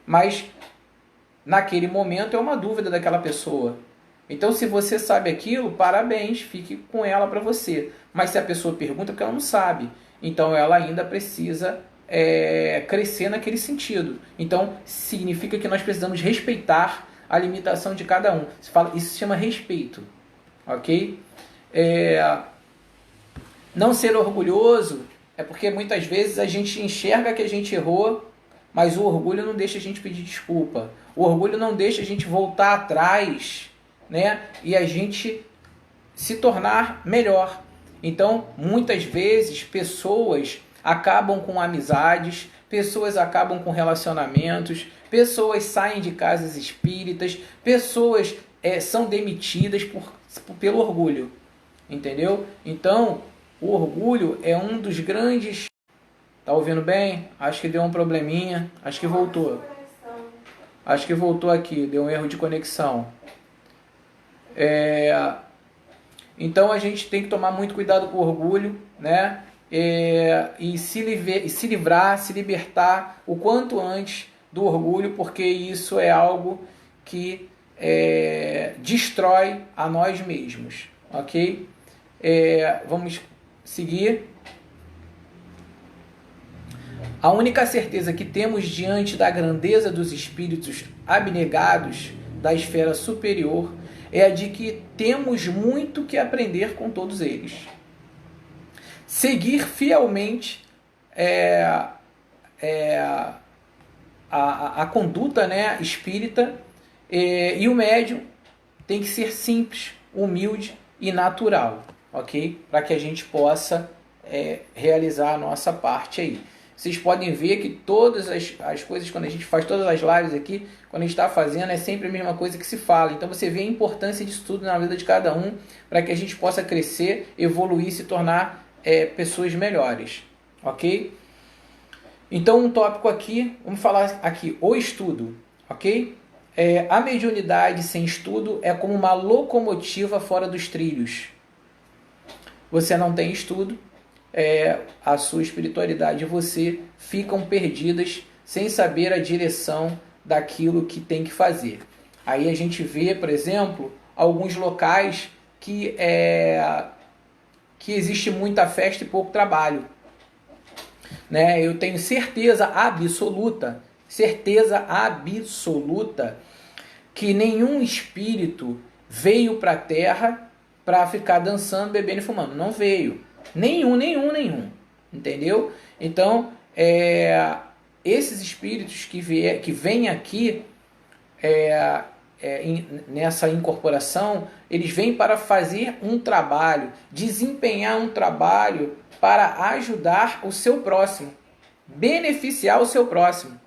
mas naquele momento é uma dúvida daquela pessoa. Então, se você sabe aquilo, parabéns, fique com ela para você. Mas se a pessoa pergunta, é porque ela não sabe. Então, ela ainda precisa crescer naquele sentido. Então, significa que nós precisamos respeitar a limitação de cada um. Isso se chama respeito. Ok? Não ser orgulhoso é porque muitas vezes a gente enxerga que a gente errou, mas o orgulho não deixa a gente pedir desculpa. O orgulho não deixa a gente voltar atrás, né? E a gente se tornar melhor. Então, muitas vezes, pessoas acabam com amizades, pessoas acabam com relacionamentos, pessoas saem de casas espíritas, pessoas são demitidas pelo orgulho, entendeu? Então, o orgulho é um dos grandes... Tá ouvindo bem? Acho que deu um probleminha, acho que voltou. Acho que voltou aqui, deu um erro de conexão. Então a gente tem que tomar muito cuidado com o orgulho, né? E se livrar, se libertar o quanto antes do orgulho, porque isso é algo que destrói a nós mesmos, ok? Vamos seguir. A única certeza que temos diante da grandeza dos espíritos abnegados da esfera superior é a de que temos muito que aprender com todos eles. Seguir fielmente a conduta, né, espírita, e o médium tem que ser simples, humilde e natural, ok? Para que a gente possa realizar a nossa parte aí. Vocês podem ver que todas as coisas, quando a gente faz todas as lives aqui, quando a gente está fazendo, é sempre a mesma coisa que se fala. Então você vê a importância disso tudo na vida de cada um, para que a gente possa crescer, evoluir, se tornar pessoas melhores, ok? Então um tópico aqui, vamos falar aqui, o estudo, ok? A mediunidade sem estudo é como uma locomotiva fora dos trilhos. Você não tem estudo, a sua espiritualidade e você ficam perdidas sem saber a direção daquilo que tem que fazer. Aí a gente vê, por exemplo, alguns locais que existe muita festa e pouco trabalho, né? Eu tenho certeza absoluta que nenhum espírito veio para a Terra para ficar dançando, bebendo e fumando. Não veio. Nenhum. Entendeu? Então, esses espíritos que vêm aqui nessa incorporação, eles vêm para fazer um trabalho, desempenhar um trabalho para ajudar o seu próximo, beneficiar o seu próximo.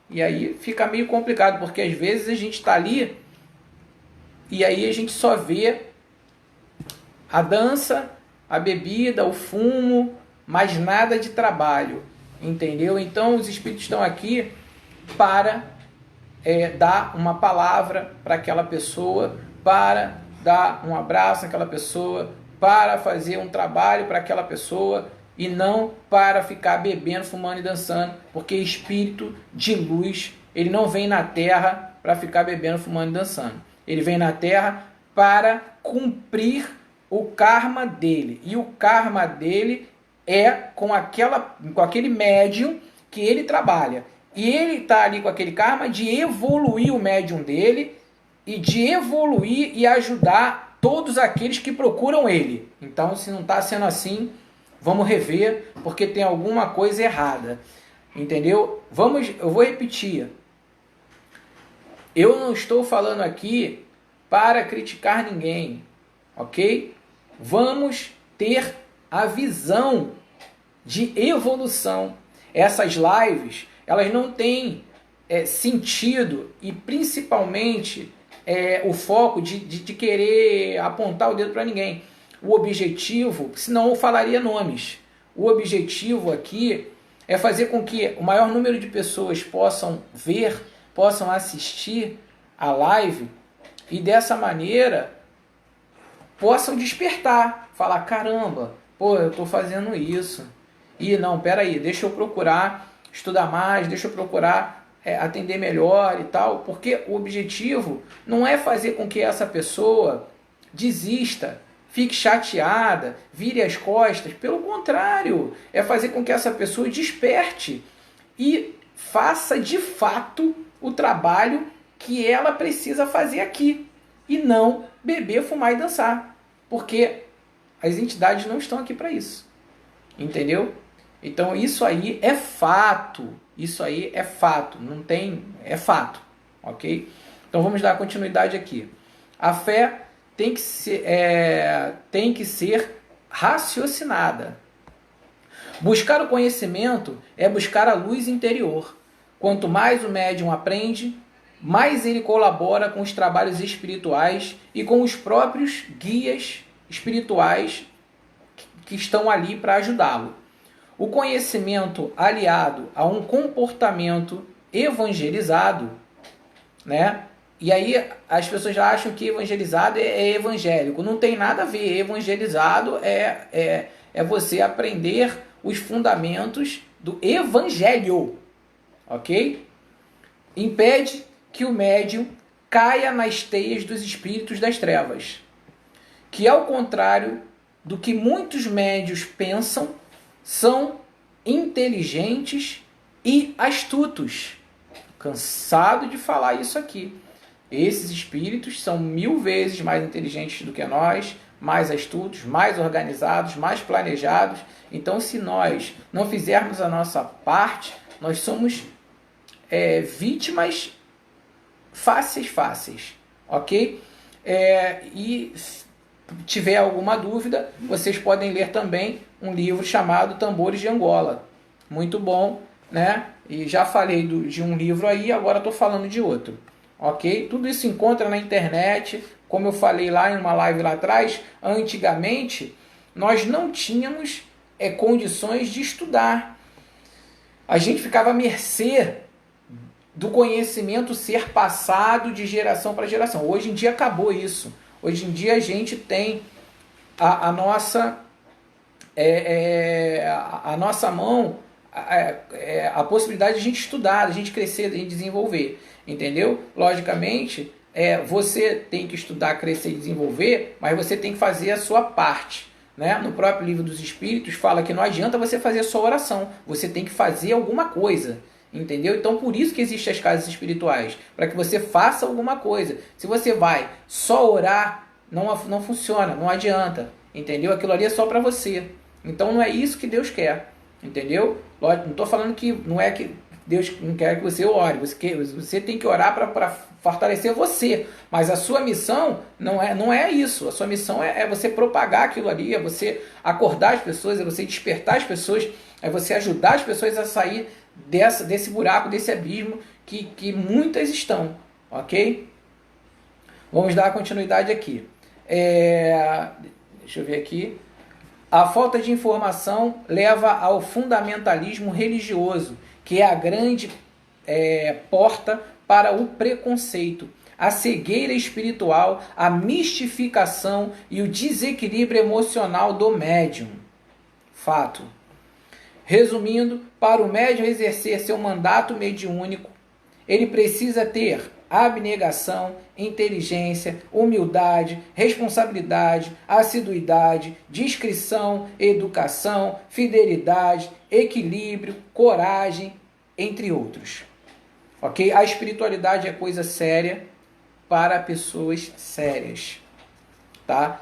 E aí fica meio complicado, porque às vezes a gente está ali e aí a gente só vê a dança, a bebida, o fumo, mas nada de trabalho, entendeu? Então os espíritos estão aqui para dar uma palavra para aquela pessoa, para dar um abraço àquela pessoa, para fazer um trabalho para aquela pessoa e não para ficar bebendo, fumando e dançando, porque espírito de luz, ele não vem na Terra para ficar bebendo, fumando e dançando. Ele vem na Terra para cumprir o karma dele. E o karma dele é com aquele médium que ele trabalha. E ele está ali com aquele karma de evoluir o médium dele e de evoluir e ajudar todos aqueles que procuram ele. Então, se não está sendo assim, vamos rever, porque tem alguma coisa errada. Entendeu? Eu vou repetir. Eu não estou falando aqui para criticar ninguém, ok? Vamos ter a visão de evolução. Essas lives, elas não têm sentido e principalmente o foco de querer apontar o dedo para ninguém. O objetivo, senão eu falaria nomes, o objetivo aqui é fazer com que o maior número de pessoas possam ver, possam assistir a live e dessa maneira possam despertar, falar, caramba, eu estou fazendo isso. E não, peraí, deixa eu procurar estudar mais, deixa eu procurar atender melhor e tal, porque o objetivo não é fazer com que essa pessoa desista, fique chateada, vire as costas, pelo contrário, é fazer com que essa pessoa desperte e faça de fato o trabalho que ela precisa fazer aqui, e não beber, fumar e dançar, porque as entidades não estão aqui para isso, entendeu? Então isso aí é fato, não tem, é fato, ok? Então vamos dar continuidade aqui. A fé tem que ser raciocinada. Buscar o conhecimento é buscar a luz interior. Quanto mais o médium aprende, mais ele colabora com os trabalhos espirituais e com os próprios guias espirituais que estão ali para ajudá-lo. O conhecimento aliado a um comportamento evangelizado, né? E aí as pessoas já acham que evangelizado é evangélico. Não tem nada a ver. Evangelizado é você aprender os fundamentos do evangelho, ok? Impede que o médium caia nas teias dos espíritos das trevas, que ao contrário do que muitos médios pensam, são inteligentes e astutos. Cansado de falar isso aqui. Esses espíritos são 1000 vezes mais inteligentes do que nós, mais astutos, mais organizados, mais planejados. Então, se nós não fizermos a nossa parte, nós somos vítimas fáceis, ok? E se tiver alguma dúvida, vocês podem ler também um livro chamado Tambores de Angola. Muito bom, né? E já falei de um livro aí, agora estou falando de outro. Ok? Tudo isso se encontra na internet. Como eu falei lá em uma live lá atrás, antigamente nós não tínhamos condições de estudar. A gente ficava à mercê do conhecimento ser passado de geração para geração. Hoje em dia acabou isso. Hoje em dia a gente tem a nossa mão, a possibilidade de a gente estudar, de a gente crescer, de a gente desenvolver. Entendeu? Logicamente, você tem que estudar, crescer e desenvolver, mas você tem que fazer a sua parte. Né? No próprio Livro dos Espíritos fala que não adianta você fazer só oração, você tem que fazer alguma coisa. Entendeu? Então por isso que existem as casas espirituais, para que você faça alguma coisa. Se você vai só orar, não funciona, não adianta. Entendeu? Aquilo ali é só para você. Então não é isso que Deus quer. Entendeu? Não estou falando que não é que Deus não quer que você ore, você tem que orar para fortalecer você, mas a sua missão não é isso. A sua missão é você propagar aquilo ali, é você acordar as pessoas, é você despertar as pessoas, é você ajudar as pessoas a sair desse buraco, desse abismo que muitas estão, ok? Vamos dar continuidade aqui. Deixa eu ver aqui. A falta de informação leva ao fundamentalismo religioso, que é a grande porta para o preconceito, a cegueira espiritual, a mistificação e o desequilíbrio emocional do médium. Fato. Resumindo, para o médium exercer seu mandato mediúnico, ele precisa ter abnegação, inteligência, humildade, responsabilidade, assiduidade, discrição, educação, fidelidade, equilíbrio, coragem, entre outros. Ok? A espiritualidade é coisa séria para pessoas sérias. Tá?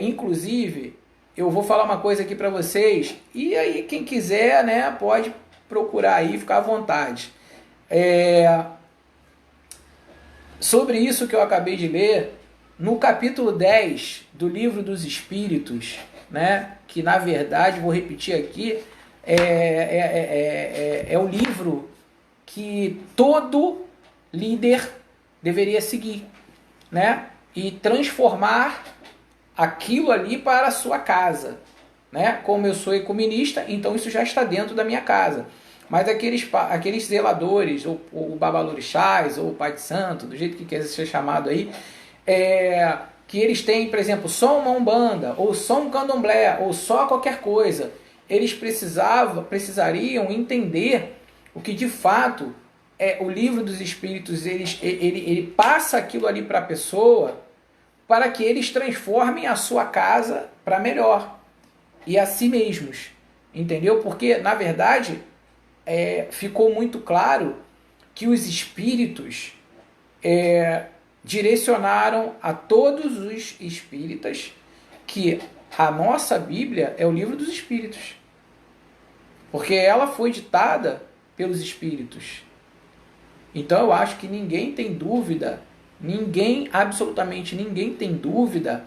Inclusive, eu vou falar uma coisa aqui para vocês, e aí quem quiser, né, pode procurar aí, ficar à vontade. Sobre isso que eu acabei de ler, no capítulo 10 do Livro dos Espíritos, né, que na verdade, vou repetir aqui, é o livro que todo líder deveria seguir, né, e transformar aquilo ali para a sua casa. Né? Como eu sou ecumenista, então isso já está dentro da minha casa. Mas aqueles zeladores, ou babalorixás, ou pai de santo, do jeito que quer ser chamado aí, que eles têm, por exemplo, só uma umbanda, ou só um candomblé, ou só qualquer coisa, eles precisariam entender o que de fato o Livro dos Espíritos, ele passa aquilo ali para a pessoa, para que eles transformem a sua casa para melhor, e a si mesmos. Entendeu? Porque, na verdade, ficou muito claro que os espíritos direcionaram a todos os espíritas que a nossa Bíblia é o Livro dos Espíritos. Porque ela foi ditada pelos espíritos. Então eu acho que ninguém tem dúvida, absolutamente ninguém tem dúvida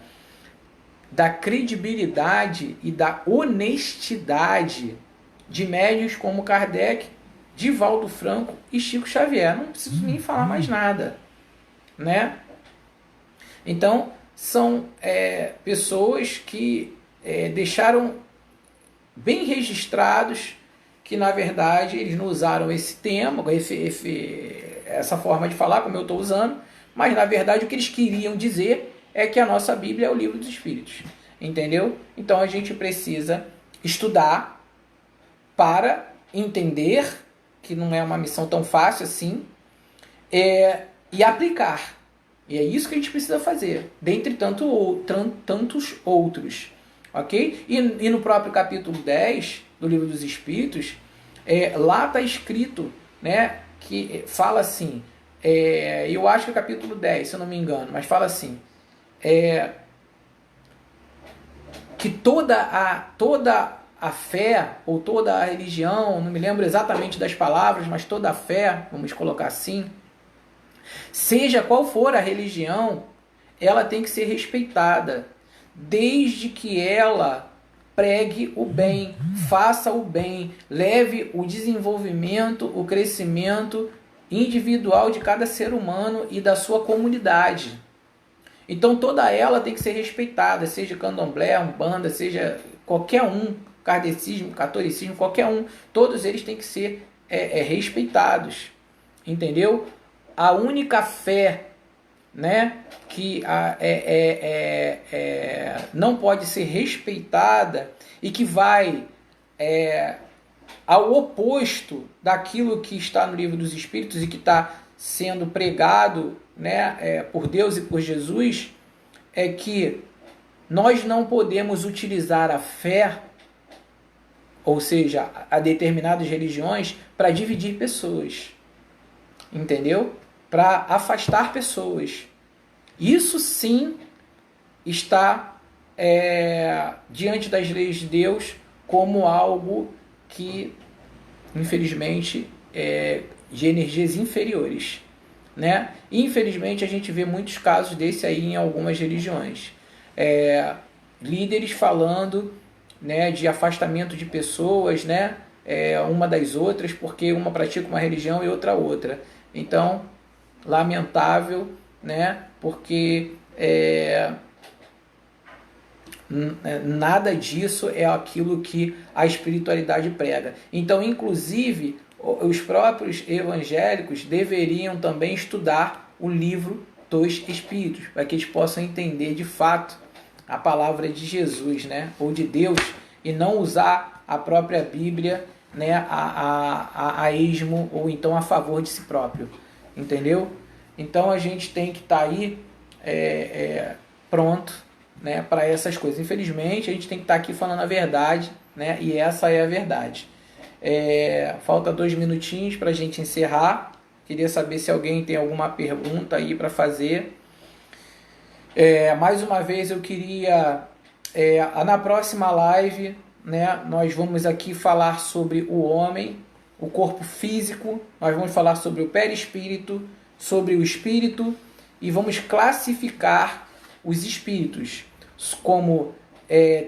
da credibilidade e da honestidade de médiuns como Kardec, Divaldo Franco e Chico Xavier. Não preciso nem falar mais nada, né? Então, são pessoas que deixaram bem registrados que, na verdade, eles não usaram esse tema, essa forma de falar, como eu estou usando, mas, na verdade, o que eles queriam dizer é que a nossa Bíblia é o livro dos Espíritos. Entendeu? Então, a gente precisa estudar para entender que não é uma missão tão fácil assim, e aplicar. E é isso que a gente precisa fazer, dentre tantos outros. Ok? E no próprio capítulo 10 do Livro dos Espíritos, lá está escrito, né, que fala assim, eu acho que é o capítulo 10, se eu não me engano, mas fala assim, que toda a fé, ou toda a religião, não me lembro exatamente das palavras, mas toda a fé, vamos colocar assim, seja qual for a religião, ela tem que ser respeitada, desde que ela pregue o bem, faça o bem, leve o desenvolvimento, o crescimento individual de cada ser humano e da sua comunidade. Então toda ela tem que ser respeitada, seja candomblé, umbanda, seja qualquer um, kardecismo, catolicismo, qualquer um, todos eles têm que ser respeitados, entendeu? A única fé, né, que não pode ser respeitada e que vai ao oposto daquilo que está no Livro dos Espíritos e que está sendo pregado, né, por Deus e por Jesus, é que nós não podemos utilizar a fé, ou seja, a determinadas religiões, para dividir pessoas, entendeu? Para afastar pessoas. Isso sim está diante das leis de Deus como algo que, infelizmente, de energias inferiores, né? Infelizmente, a gente vê muitos casos desse aí em algumas religiões. Líderes falando, né, de afastamento de pessoas, né, uma das outras, porque uma pratica uma religião e outra. Então, lamentável, né, porque nada disso é aquilo que a espiritualidade prega. Então, inclusive, os próprios evangélicos deveriam também estudar o livro dos Espíritos, para que eles possam entender de fato a palavra de Jesus, né, ou de Deus, e não usar a própria Bíblia, né, a esmo ou então a favor de si próprio, entendeu? Então a gente tem que estar aí pronto, né, para essas coisas. Infelizmente a gente tem que estar aqui falando a verdade, né, e essa é a verdade. Falta 2 minutinhos para a gente encerrar. Queria saber se alguém tem alguma pergunta aí para fazer. Mais uma vez eu queria, na próxima live, né, nós vamos aqui falar sobre o homem, o corpo físico, nós vamos falar sobre o perispírito, sobre o espírito, e vamos classificar os espíritos como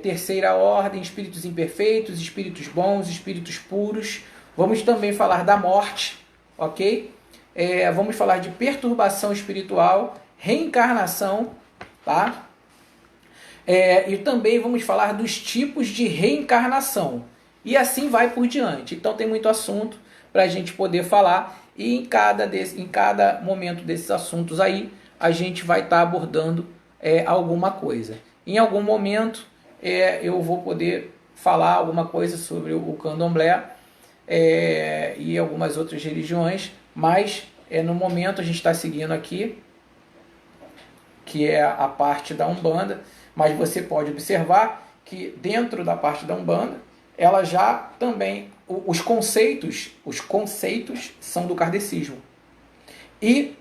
terceira ordem, espíritos imperfeitos, espíritos bons, espíritos puros. Vamos também falar da morte, ok? Vamos falar de perturbação espiritual, reencarnação, tá? E também vamos falar dos tipos de reencarnação. E assim vai por diante. Então tem muito assunto para a gente poder falar. E em cada momento desses assuntos aí, a gente vai estar abordando alguma coisa. Em algum momento eu vou poder falar alguma coisa sobre o candomblé e algumas outras religiões. Mas no momento a gente está seguindo aqui, que é a parte da Umbanda. Mas você pode observar que dentro da parte da Umbanda, ela já também, os conceitos são do kardecismo. E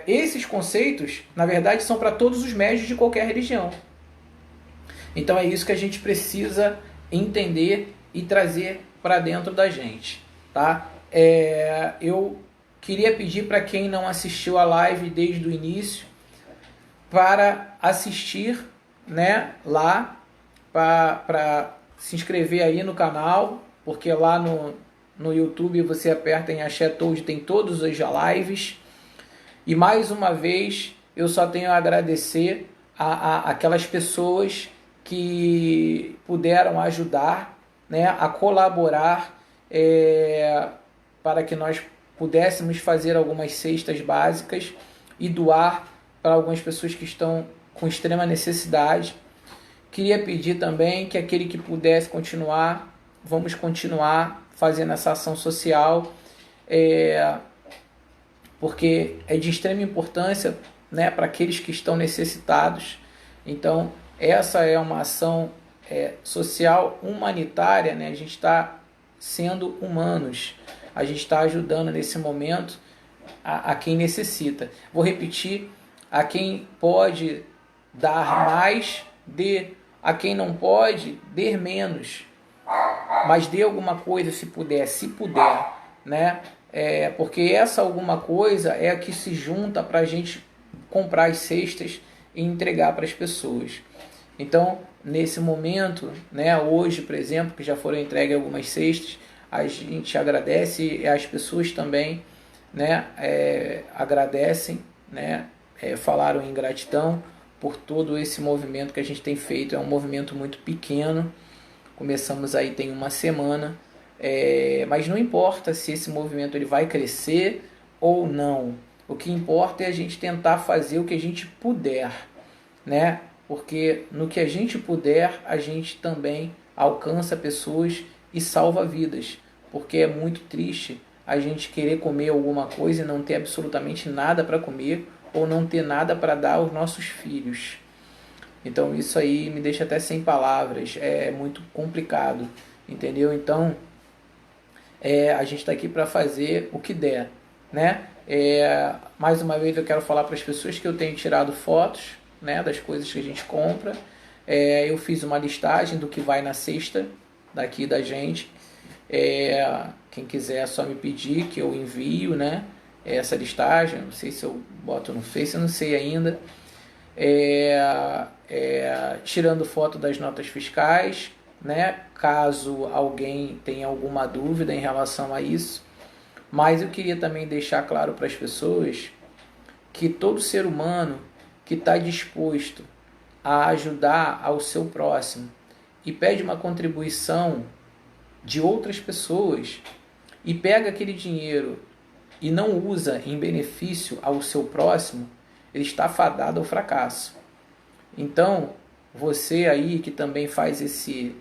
esses conceitos, na verdade, são para todos os médiuns de qualquer religião. Então é isso que a gente precisa entender e trazer para dentro da gente, tá? Eu queria pedir para quem não assistiu a live desde o início, para assistir, né, lá, para se inscrever aí no canal, porque lá no YouTube, você aperta em Axé Toad, tem todas as lives. E mais uma vez, eu só tenho a agradecer aquelas pessoas que puderam ajudar, né, a colaborar para que nós pudéssemos fazer algumas cestas básicas e doar para algumas pessoas que estão com extrema necessidade. Queria pedir também que aquele que pudesse continuar, vamos continuar fazendo essa ação social, porque é de extrema importância, né, para aqueles que estão necessitados. Então, essa é uma ação social humanitária, né? A gente está sendo humanos, a gente está ajudando nesse momento a quem necessita. Vou repetir: a quem pode dar mais, dê; a quem não pode, dê menos, mas dê alguma coisa se puder, né? Porque essa alguma coisa é a que se junta para a gente comprar as cestas e entregar para as pessoas. Então, nesse momento, né, hoje, por exemplo, que já foram entregues algumas cestas, a gente agradece, e as pessoas também, né, agradecem, né, falaram em gratidão por todo esse movimento que a gente tem feito. É um movimento muito pequeno, começamos aí tem uma semana, mas não importa se esse movimento ele vai crescer ou não. O que importa é a gente tentar fazer o que a gente puder, né? Porque no que a gente puder, a gente também alcança pessoas e salva vidas. Porque é muito triste a gente querer comer alguma coisa e não ter absolutamente nada para comer, ou não ter nada para dar aos nossos filhos. Então isso aí me deixa até sem palavras, é muito complicado, entendeu? Então a gente está aqui para fazer o que der, né? Mais uma vez eu quero falar para as pessoas que eu tenho tirado fotos, né, das coisas que a gente compra. Eu fiz uma listagem do que vai na cesta daqui da gente. Quem quiser é só me pedir que eu envio, né, essa listagem. Não sei se eu boto no Face, eu não sei ainda. Tirando foto das notas fiscais, né, caso alguém tenha alguma dúvida em relação a isso. Mas eu queria também deixar claro para as pessoas que todo ser humano que está disposto a ajudar ao seu próximo e pede uma contribuição de outras pessoas e pega aquele dinheiro e não usa em benefício ao seu próximo, ele está fadado ao fracasso. Então, você aí que também faz esse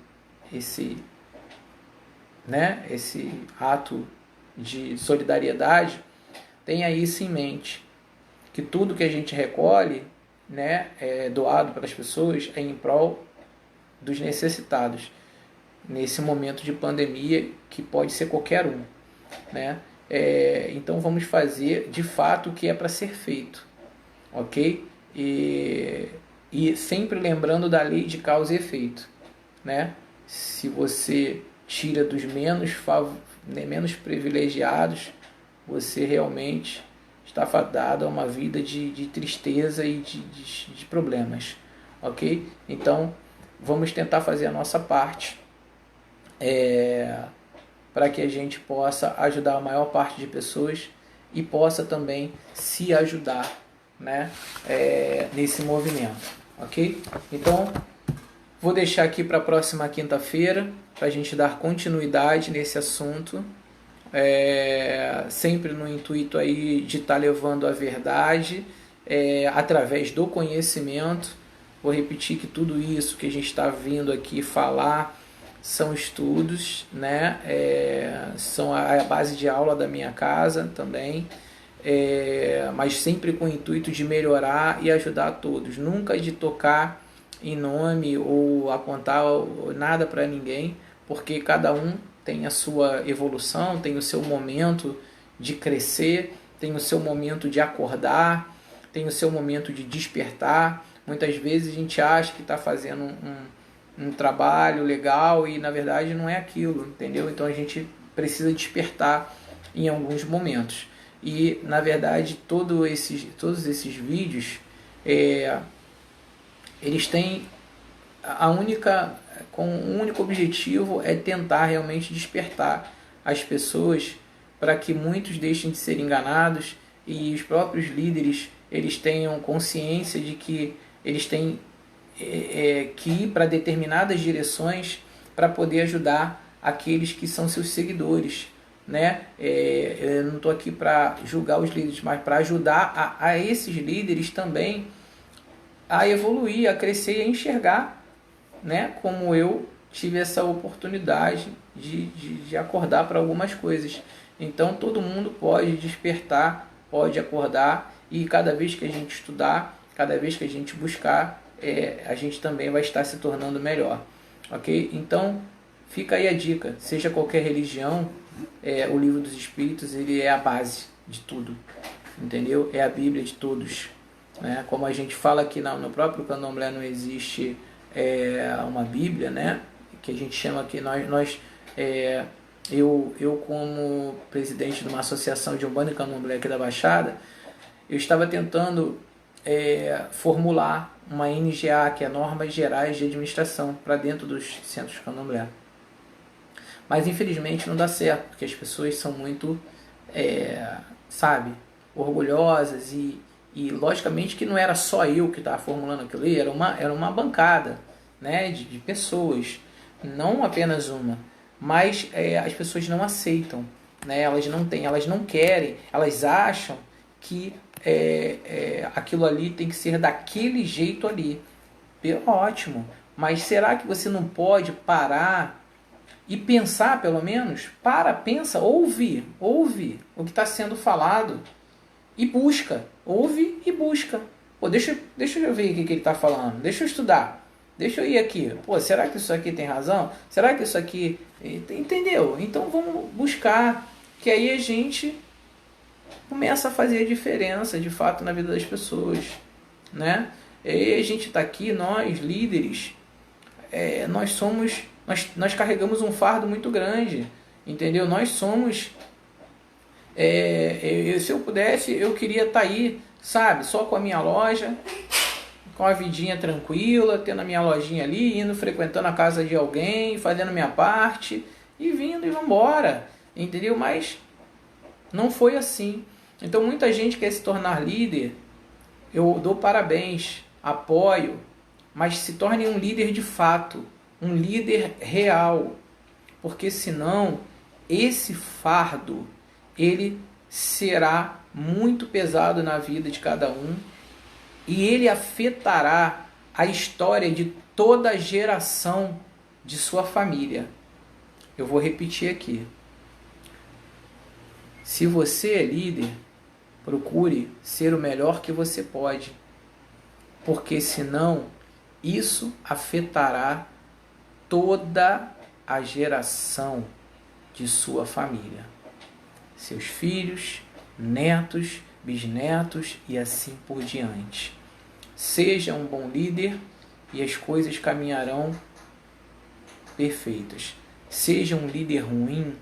ato de solidariedade, tenha isso em mente, que tudo que a gente recolhe, né, é doado para as pessoas, é em prol dos necessitados nesse momento de pandemia, que pode ser qualquer um, né? Então vamos fazer de fato o que é para ser feito, ok? E sempre lembrando da lei de causa e efeito, né? Se você tira dos menos privilegiados, você realmente está fadado a uma vida de tristeza e de problemas, ok? Então vamos tentar fazer a nossa parte para que a gente possa ajudar a maior parte de pessoas e possa também se ajudar, né, nesse movimento, ok? Então vou deixar aqui para a próxima quinta-feira para a gente dar continuidade nesse assunto, sempre no intuito aí de estar levando a verdade através do conhecimento. Vou repetir que tudo isso que a gente está vindo aqui falar são estudos, né? São a base de aula da minha casa também, mas sempre com o intuito de melhorar e ajudar a todos, nunca de tocar em nome ou apontar nada para ninguém, porque cada um tem a sua evolução, tem o seu momento de crescer, tem o seu momento de acordar, tem o seu momento de despertar. Muitas vezes a gente acha que está fazendo um trabalho legal e na verdade não é aquilo, entendeu? Então a gente precisa despertar em alguns momentos. E na verdade todos esses vídeos eles têm um único objetivo, é tentar realmente despertar as pessoas para que muitos deixem de ser enganados e os próprios líderes eles tenham consciência de que eles têm que ir para determinadas direções para poder ajudar aqueles que são seus seguidores, né? Eu não estou aqui para julgar os líderes, mas para ajudar a esses líderes também a evoluir, a crescer e a enxergar, né? Como eu tive essa oportunidade de acordar para algumas coisas. Então todo mundo pode despertar, pode acordar, e cada vez que a gente estudar, cada vez que a gente buscar, a gente também vai estar se tornando melhor, ok? Então fica aí a dica, seja qualquer religião, o Livro dos Espíritos ele é a base de tudo, entendeu? É a Bíblia de todos, né? Como a gente fala aqui no próprio Candomblé não existe uma Bíblia, né? Que a gente chama aqui, eu como presidente de uma associação de Umbanda e Candomblé aqui da Baixada, eu estava tentando formular uma NGA, que é Normas Gerais de Administração, para dentro dos centros de Candomblé. Mas infelizmente não dá certo, porque as pessoas são muito, orgulhosas e logicamente que não era só eu que estava formulando aquilo ali, era uma bancada, né, de pessoas, não apenas uma, mas as pessoas não aceitam, né, elas não querem, elas acham que aquilo ali tem que ser daquele jeito ali. Ótimo, mas será que você não pode parar e pensar pelo menos? Pensa, ouve o que está sendo falado e busca, ouve e busca. Pô, deixa eu ver o que ele está falando, deixa eu estudar, deixa eu ir aqui. Pô, será que isso aqui tem razão? Será que isso aqui... Entendeu? Então vamos buscar, que aí a gente começa a fazer a diferença de fato na vida das pessoas, né? E a gente está aqui, nós líderes, nós carregamos um fardo muito grande, entendeu? Nós somos, se eu pudesse, eu queria estar aí, sabe, só com a minha loja, com a vidinha tranquila, tendo a minha lojinha ali, indo frequentando a casa de alguém, fazendo a minha parte e vindo e vambora, entendeu? Mas não foi assim. Então muita gente quer se tornar líder, eu dou parabéns, apoio, mas se torne um líder de fato, um líder real, porque senão esse fardo ele será muito pesado na vida de cada um e ele afetará a história de toda a geração de sua família. Eu vou repetir aqui. Se você é líder, procure ser o melhor que você pode, porque senão isso afetará toda a geração de sua família, seus filhos, netos, bisnetos e assim por diante. Seja um bom líder e as coisas caminharão perfeitas. Seja um líder ruim,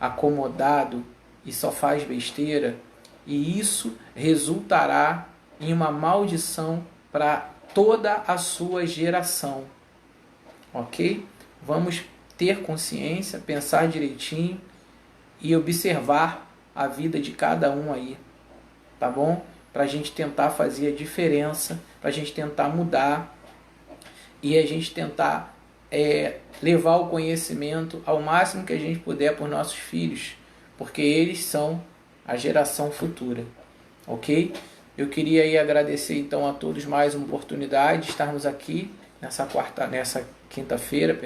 acomodado e só faz besteira, e isso resultará em uma maldição para toda a sua geração. Ok? Vamos ter consciência, pensar direitinho e observar a vida de cada um aí, tá bom? Para a gente tentar fazer a diferença, para a gente tentar mudar e a gente tentar levar o conhecimento ao máximo que a gente puder por nossos filhos, porque eles são a geração futura, ok? Eu queria aí agradecer então a todos mais uma oportunidade de estarmos aqui nessa quinta-feira,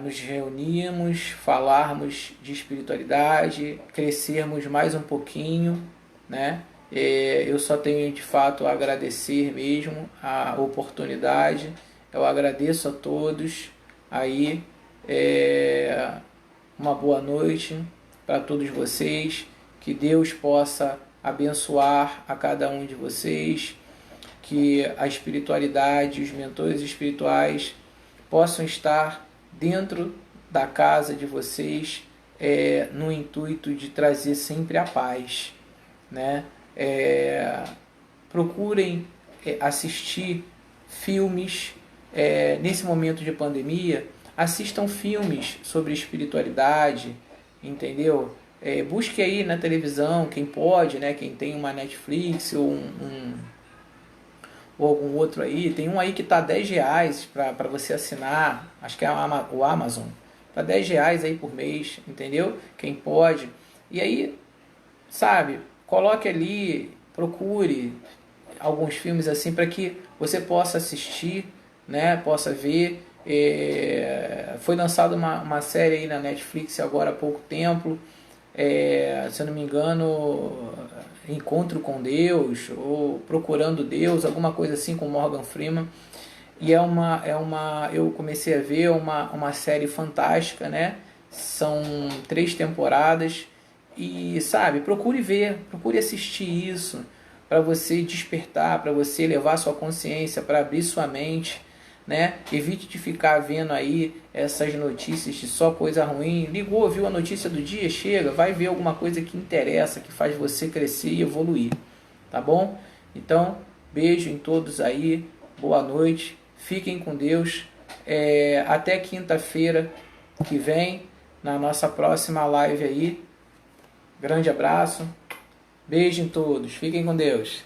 nos reunirmos, falarmos de espiritualidade, crescermos mais um pouquinho, né? Eu só tenho de fato a agradecer mesmo a oportunidade. Eu agradeço a todos aí, uma boa noite para todos vocês, que Deus possa abençoar a cada um de vocês, que a espiritualidade, os mentores espirituais possam estar dentro da casa de vocês, no intuito de trazer sempre a paz, né? Procurem assistir filmes nesse momento de pandemia. assistam filmes sobre espiritualidade, entendeu? Busque aí na televisão, quem pode, né? Quem tem uma Netflix ou algum outro aí. Tem um aí que tá R$10 para você assinar, acho que é o Amazon. Tá R$10 aí por mês, entendeu? Quem pode. E aí, sabe, coloque ali, procure alguns filmes assim para que você possa assistir, né? Possa ver. Foi lançada uma série aí na Netflix agora há pouco tempo, se eu não me engano, Encontro com Deus ou Procurando Deus, alguma coisa assim, com Morgan Freeman. E eu comecei a ver uma série fantástica, né? São 3 temporadas e, sabe, procure ver, procure assistir isso para você despertar, para você elevar sua consciência, para abrir sua mente, né? Evite de ficar vendo aí essas notícias de só coisa ruim. Ligou, viu a notícia do dia, chega, vai ver alguma coisa que interessa, que faz você crescer e evoluir, tá bom? Então, beijo em todos aí, boa noite, fiquem com Deus, até quinta-feira que vem, na nossa próxima live aí. Grande abraço, beijo em todos, fiquem com Deus.